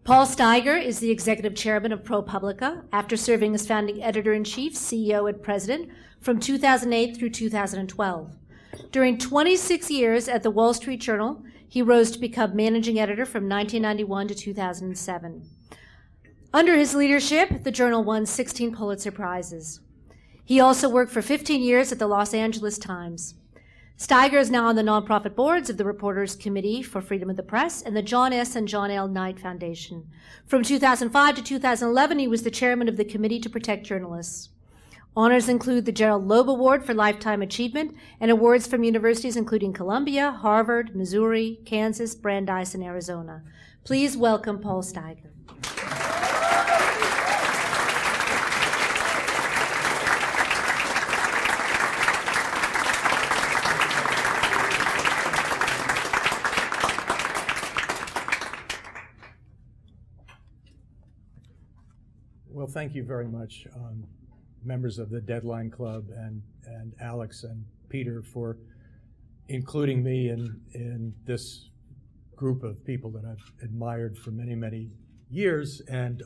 Paul Steiger is the executive chairman of ProPublica after serving as founding editor-in-chief, CEO, and president from 2008 through 2012. During 26 years at the Wall Street Journal, he rose to become managing editor from 1991 to 2007. Under his leadership, the journal won 16 Pulitzer Prizes. He also worked for 15 years at the Los Angeles Times. Steiger is now on the nonprofit boards of the Reporters Committee for Freedom of the Press and the John S. and John L. Knight Foundation. From 2005 to 2011, he was the chairman of the Committee to Protect Journalists. Honors include the Gerald Loeb Award for Lifetime Achievement and awards from universities including Columbia, Harvard, Missouri, Kansas, Brandeis, and Arizona. Please welcome Paul Steiger. Well, thank you very much, members of the Deadline Club and Alex and Peter, for including me in this group of people that I've admired for many, many years. And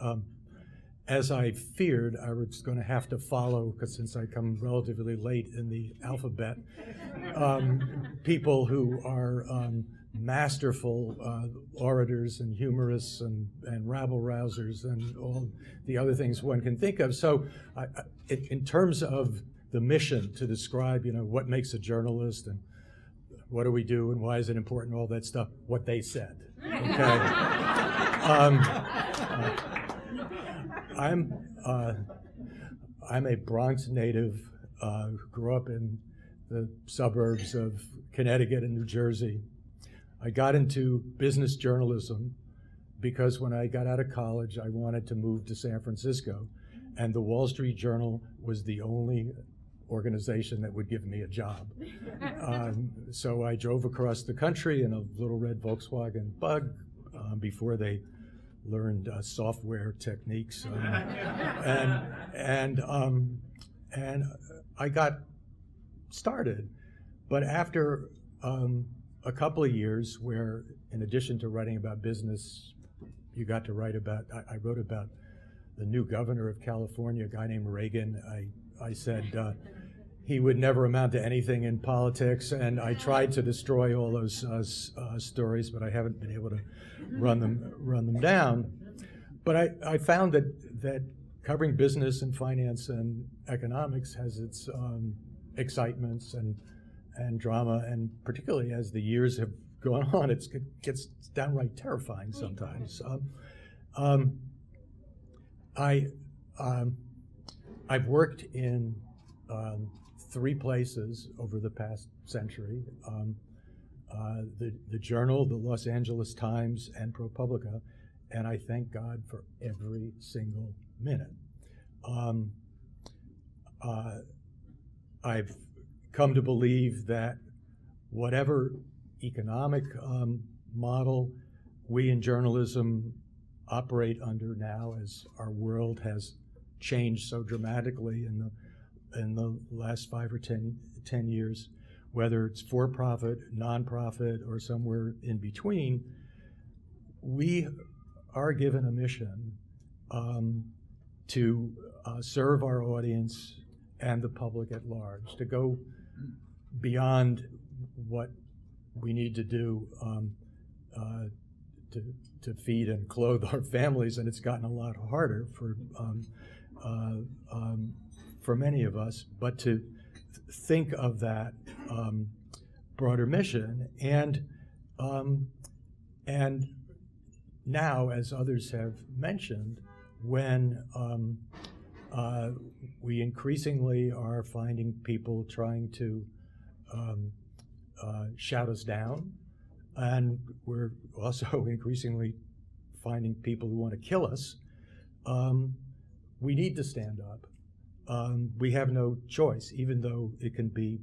as I feared, I was going to have to follow, because since I come relatively late in the alphabet, people who are masterful orators and humorists and rabble-rousers and all the other things one can think of. So in terms of the mission to describe, what makes a journalist and what do we do and why is it important, all that stuff, what they said, okay? I'm a Bronx native, grew up in the suburbs of Connecticut and New Jersey. I got into business journalism because when I got out of college, I wanted to move to San Francisco. and the Wall Street Journal was the only organization that would give me a job. So I drove across the country in a little red Volkswagen Bug before they learned software techniques, and I got started. But after a couple of years, where in addition to writing about business, you got to write about, I wrote about the new governor of California, a guy named Reagan. I said he would never amount to anything in politics, and I tried to destroy all those stories, but I haven't been able to run them down. But I found that covering business and finance and economics has its excitements and drama, and particularly as the years have gone on, it gets downright terrifying sometimes. I've worked in 3 places over the past century, the Journal, the Los Angeles Times, and ProPublica, and I thank God for every single minute. I've come to believe that whatever economic model we in journalism operate under now, as our world has changed so dramatically in the last 5 or 10 years, whether it's for-profit, non-profit, or somewhere in between, we are given a mission to serve our audience and the public at large, to go beyond what we need to do to feed and clothe our families, and it's gotten a lot harder for many of us, but to think of that broader mission. And now, as others have mentioned, when we increasingly are finding people trying to shout us down, and we're also increasingly finding people who want to kill us, we need to stand up. We have no choice, even though it can be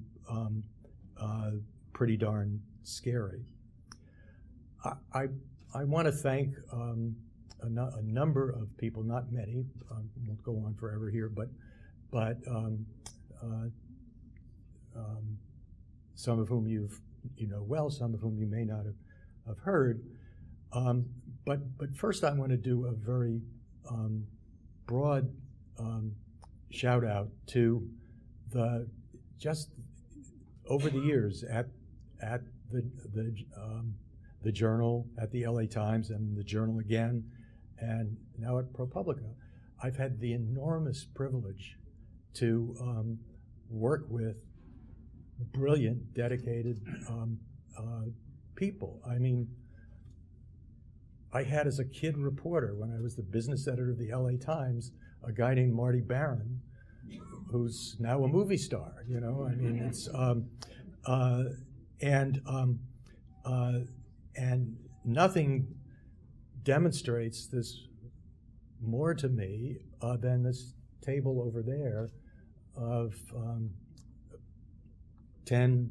pretty darn scary. I want to thank a number of people, not many, won't go on forever here, but some of whom you know well, some of whom you may not have heard. But first I want to do a very broad shout out to just over the years at the Journal, at the LA Times, and the Journal again, and now at ProPublica. I've had the enormous privilege to work with brilliant, dedicated people. I mean, I had as a kid reporter, when I was the business editor of the LA Times, a guy named Marty Barron, who's now a movie star. You know, I mean, it's and nothing demonstrates this more to me than this table over there of 10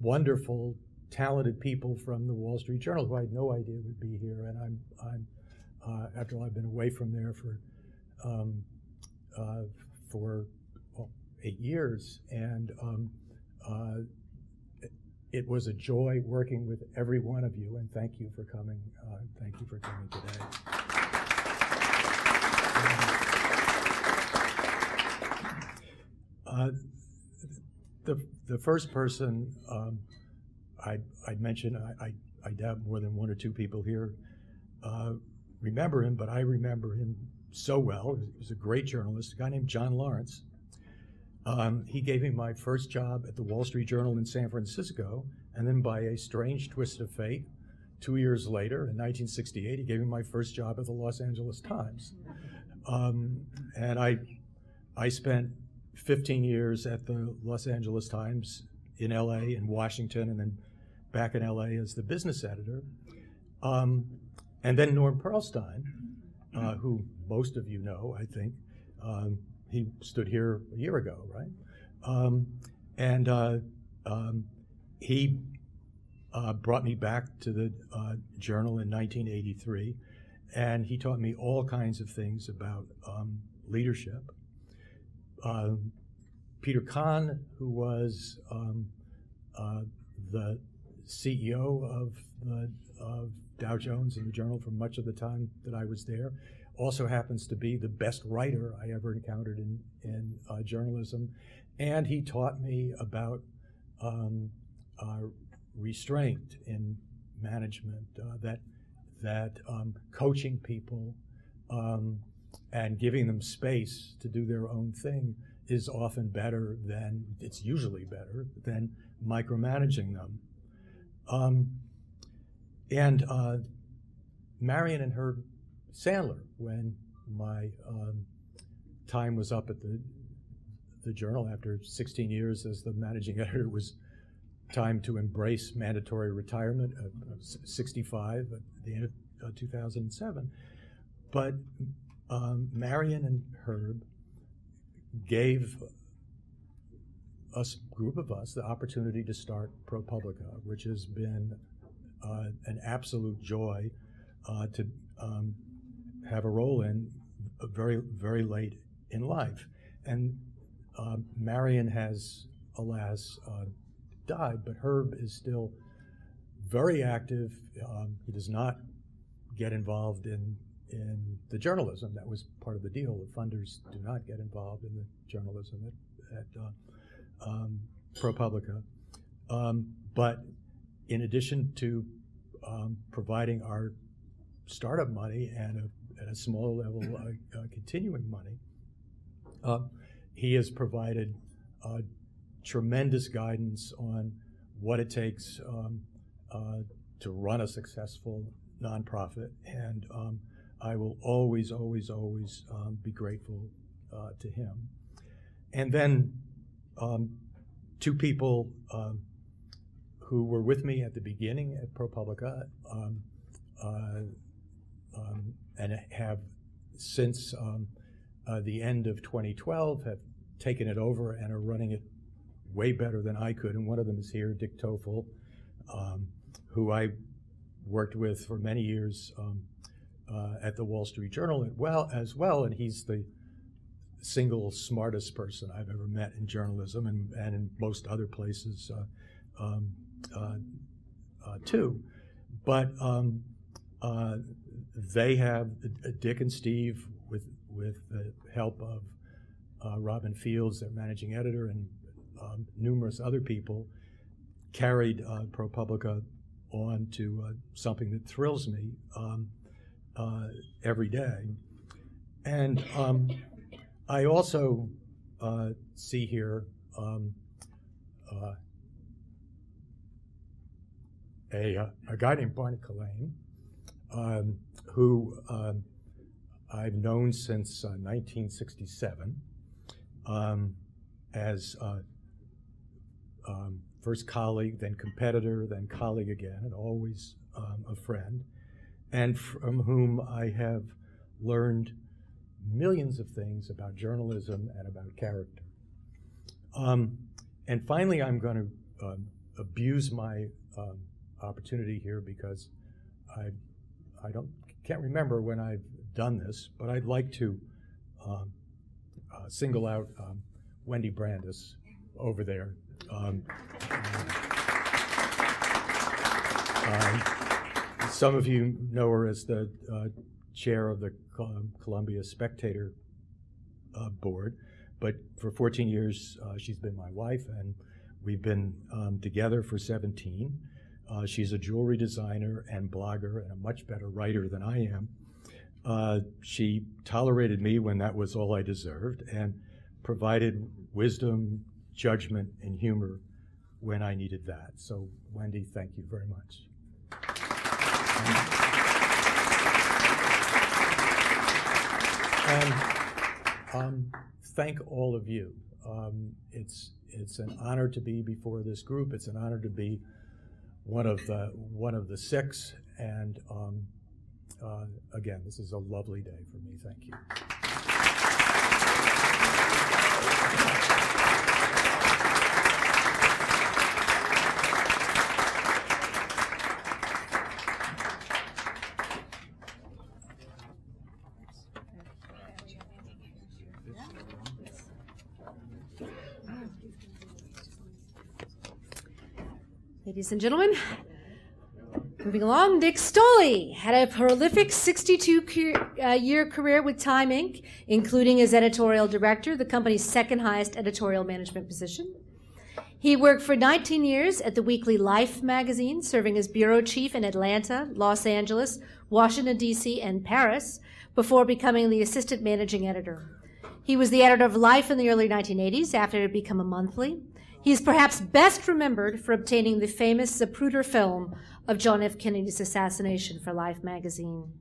wonderful, talented people from the Wall Street Journal who I had no idea would be here. And I'm after all, I've been away from there for 8 years, and it was a joy working with every one of you, and thank you for coming. Thank you for coming today. The first person I'd mention, I doubt more than 1 or 2 people here remember him, but I remember him so well. He was a great journalist, a guy named John Lawrence. He gave me my first job at the Wall Street Journal in San Francisco, and then by a strange twist of fate, 2 years later, in 1968, he gave me my first job at the Los Angeles Times. And I spent 15 years at the Los Angeles Times in LA and Washington, and then back in LA as the business editor. And then Norm Pearlstein, who most of you know, I think, He stood here a year ago, right? He brought me back to the journal in 1983, and he taught me all kinds of things about leadership. Peter Kahn, who was the CEO of Dow Jones and the Journal for much of the time that I was there, also happens to be the best writer I ever encountered in journalism, and he taught me about restraint in management, that coaching people and giving them space to do their own thing is often better than, it's usually better than micromanaging them. Marion and Herb Sandler, when my time was up at the Journal after 16 years as the managing editor, it was time to embrace mandatory retirement at 65 at the end of 2007. But Marion and Herb gave group of us the opportunity to start ProPublica, which has been an absolute joy to have a role in very, very late in life. And Marion has, alas, died, but Herb is still very active. He does not get involved in the journalism. That was part of the deal. The funders do not get involved in the journalism at ProPublica. But in addition to providing our startup money and at a small level continuing money, he has provided tremendous guidance on what it takes to run a successful nonprofit, and I will always, always, always be grateful to him. And then two people who were with me at the beginning at ProPublica and have since the end of 2012 have taken it over and are running it way better than I could. And one of them is here, Dick Toffel, who I worked with for many years at the Wall Street Journal as well, and he's the single smartest person I've ever met in journalism and in most other places too. But they have, Dick and Steve, with the help of Robin Fields, their managing editor, and numerous other people, carried ProPublica on to something that thrills me every day. And I also see here a guy named Barney Collane, who I've known since 1967 as first colleague, then competitor, then colleague again, and always a friend, and from whom I have learned millions of things about journalism and about character. And finally, I'm going to abuse my opportunity here because I can't remember when I've done this, but I'd like to single out Wendy Brandis over there. Some of you know her as the chair of the Columbia Spectator board, but for 14 years she's been my wife, and we've been together for 17. She's a jewelry designer and blogger and a much better writer than I am. She tolerated me when that was all I deserved and provided wisdom, judgment, and humor when I needed that. So, Wendy, thank you very much. And thank all of you. It's an honor to be before this group. It's an honor to be one of the six. And again, this is a lovely day for me. Thank you. Ladies and gentlemen, moving along, Dick Stoley had a prolific 62-year career with Time Inc., including as editorial director, the company's second highest editorial management position. He worked for 19 years at the weekly Life magazine, serving as bureau chief in Atlanta, Los Angeles, Washington, D.C., and Paris, before becoming the assistant managing editor. He was the editor of Life in the early 1980s, after it had become a monthly. He is perhaps best remembered for obtaining the famous Zapruder film of John F. Kennedy's assassination for Life magazine.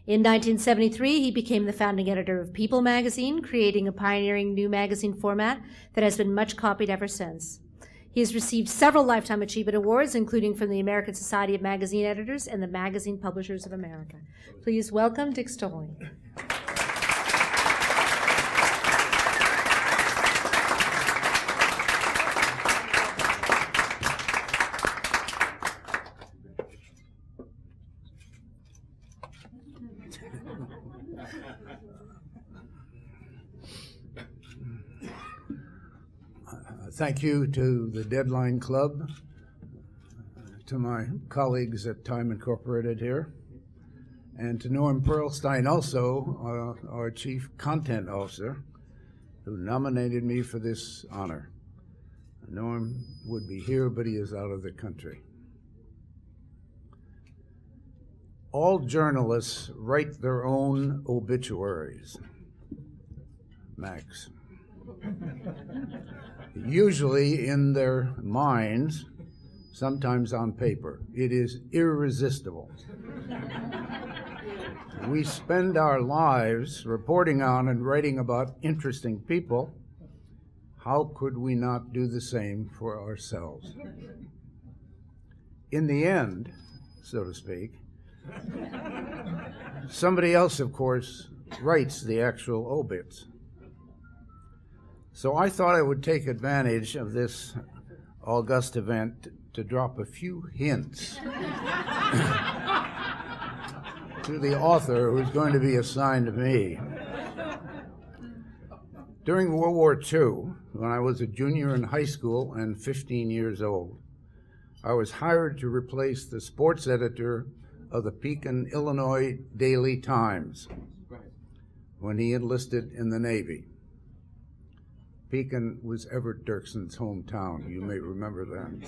In 1973, he became the founding editor of People magazine, creating a pioneering new magazine format that has been much copied ever since. He has received several Lifetime Achievement Awards, including from the American Society of Magazine Editors and the Magazine Publishers of America. Please welcome Dick Stoley. Thank you to the Deadline Club, to my colleagues at Time Incorporated here, and to Norm Pearlstein also, our Chief Content Officer, who nominated me for this honor. Norm would be here, but he is out of the country. All journalists write their own obituaries. Max. Usually in their minds, sometimes on paper. It is irresistible. We spend our lives reporting on and writing about interesting people. How could we not do the same for ourselves? In the end, so to speak, somebody else, of course, writes the actual obits. So I thought I would take advantage of this august event to drop a few hints to the author who's going to be assigned to me. During World War II, when I was a junior in high school and 15 years old, I was hired to replace the sports editor of the Pekin, Illinois Daily Times when he enlisted in the Navy. Pekin was Everett Dirkson's hometown. You may remember that.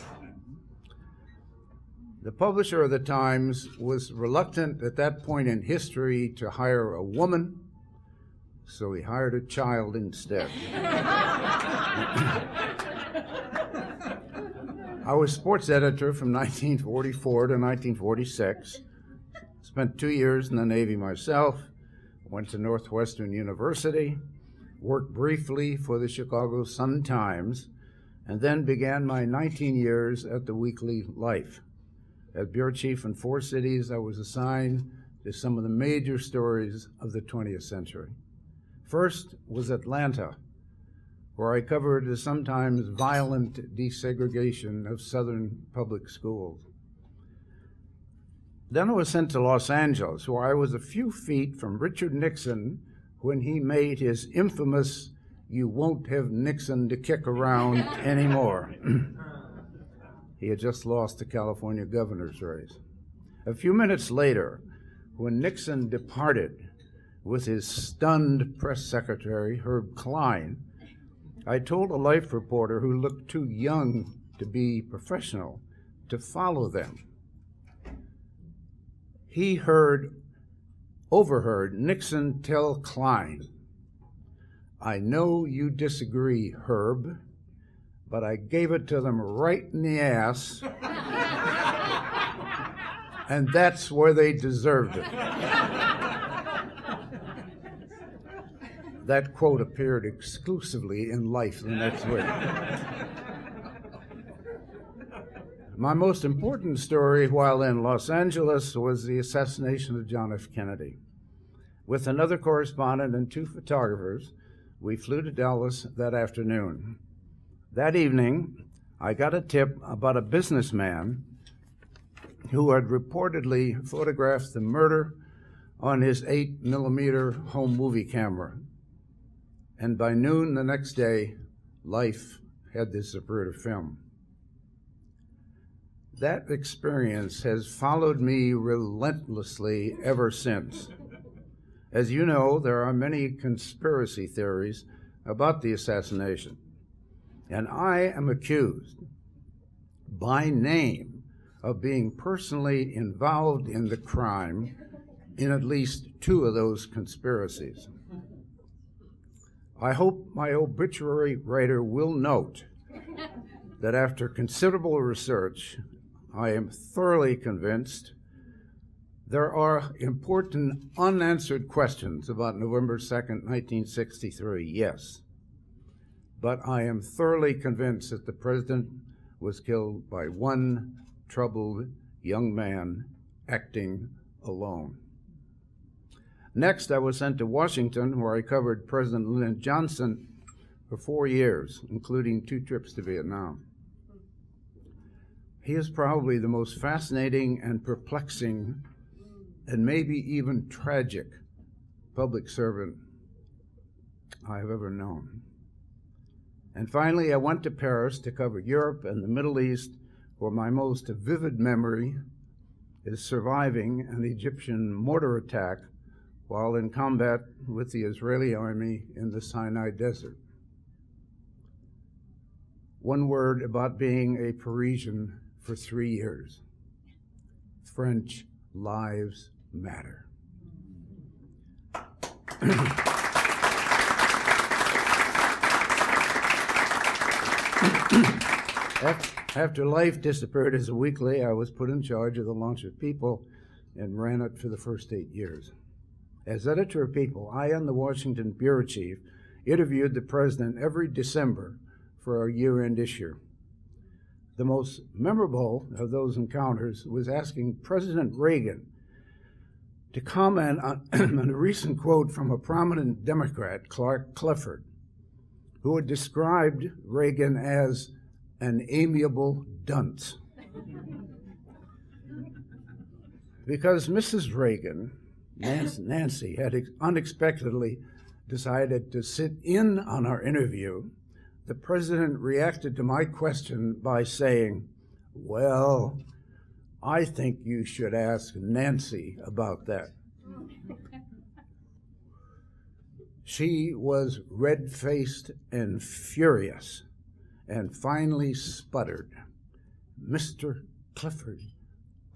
The publisher of the Times was reluctant at that point in history to hire a woman, so he hired a child instead. I was sports editor from 1944 to 1946, spent 2 years in the Navy myself, went to Northwestern University, worked briefly for the Chicago Sun-Times, and then began my 19 years at the weekly Life. As bureau chief in 4 cities, I was assigned to some of the major stories of the 20th century. First was Atlanta, where I covered the sometimes violent desegregation of Southern public schools. Then I was sent to Los Angeles, where I was a few feet from Richard Nixon when he made his infamous "You won't have Nixon to kick around anymore." He had just lost the California governor's race. A few minutes later, when Nixon departed with his stunned press secretary, Herb Klein, I told a Life reporter who looked too young to be professional to follow them. He overheard Nixon tell Klein, "I know you disagree, Herb, but I gave it to them right in the ass, and that's where they deserved it." That quote appeared exclusively in Life the next week. My most important story while in Los Angeles was the assassination of John F. Kennedy. With another correspondent and 2 photographers, We flew to Dallas that afternoon. That evening, I got a tip about a businessman who had reportedly photographed the murder on his 8mm home movie camera. And by noon the next day, Life had this Zapruder film. That experience has followed me relentlessly ever since. As you know, there are many conspiracy theories about the assassination, and I am accused by name of being personally involved in the crime in at least 2 of those conspiracies. I hope my obituary writer will note that after considerable research, I am thoroughly convinced there are important unanswered questions about November 2nd, 1963, yes. But I am thoroughly convinced that the president was killed by one troubled young man acting alone. Next, I was sent to Washington, where I covered President Lyndon Johnson for 4 years, including 2 trips to Vietnam. He is probably the most fascinating and perplexing and maybe even tragic public servant I have ever known. And finally, I went to Paris to cover Europe and the Middle East, where my most vivid memory is surviving an Egyptian mortar attack while in combat with the Israeli army in the Sinai Desert. One word about being a Parisian for 3 years. French lives matter. After Life disappeared as a weekly, I was put in charge of the launch of People and ran it for the first 8 years. As editor of People, I and the Washington bureau chief interviewed the president every December for our year-end issue. The most memorable of those encounters was asking President Reagan to comment on a recent quote from a prominent Democrat, Clark Clifford, who had described Reagan as an amiable dunce. Because Mrs. Reagan, Nancy, had unexpectedly decided to sit in on our interview, the president reacted to my question by saying, "Well, I think you should ask Nancy about that." She was red-faced and furious and finally sputtered, "Mr. Clifford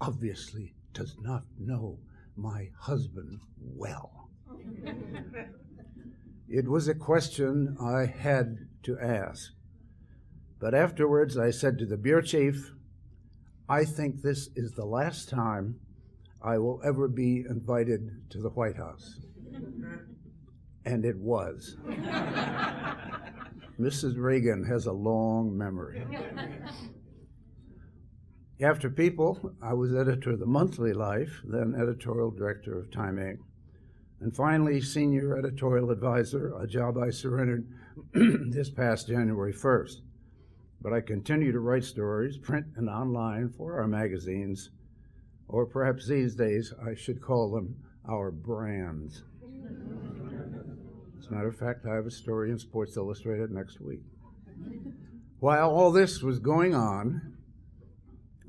obviously does not know my husband well." It was a question I had to ask. But afterwards I said to the bureau chief, "I think this is the last time I will ever be invited to the White House." And it was. Mrs. Reagan has a long memory. After People, I was editor of the Monthly Life, then editorial director of Time Inc., and finally senior editorial advisor, a job I surrendered this past January 1st. But I continue to write stories, print and online, for our magazines, or perhaps these days I should call them our brands. As a matter of fact, I have a story in Sports Illustrated next week. While all this was going on,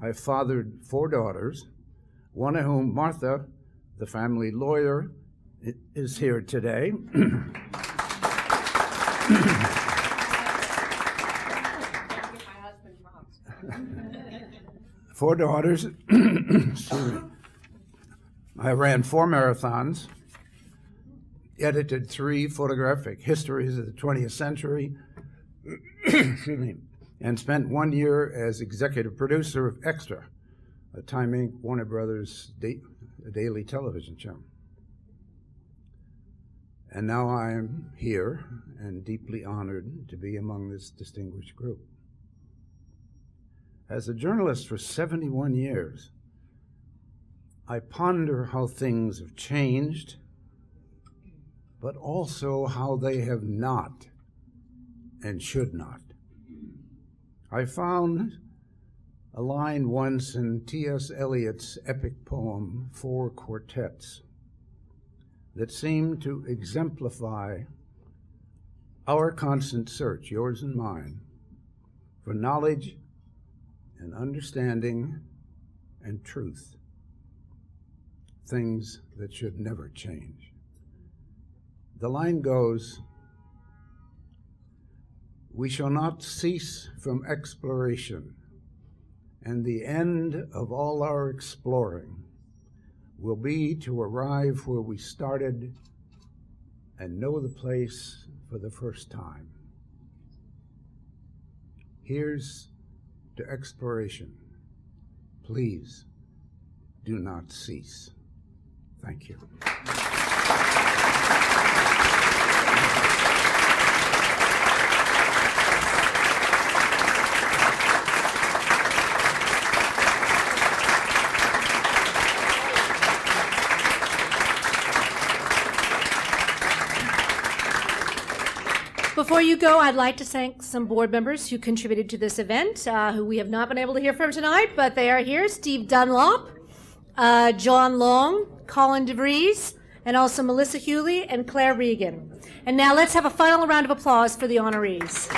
I fathered 4 daughters, one of whom, Martha, the family lawyer, is here today. 4 daughters. I ran 4 marathons, edited 3 photographic histories of the 20th century, excuse me, and spent 1 year as executive producer of Extra, a Time Inc. Warner Brothers daily television show. And now I am here and deeply honored to be among this distinguished group. As a journalist for 71 years, I ponder how things have changed but also how they have not and should not. I found a line once in T.S. Eliot's epic poem, Four Quartets, that seemed to exemplify our constant search, yours and mine, for knowledge and understanding and truth, things that should never change. The line goes, "We shall not cease from exploration, and the end of all our exploring will be to arrive where we started and know the place for the first time." Here's to exploration. Please do not cease. Thank you. Before you go, I'd like to thank some board members who contributed to this event, who we have not been able to hear from tonight, but they are here. Steve Dunlop, John Long, Colin DeVries, and also Melissa Hewley and Claire Regan. And now let's have a final round of applause for the honorees.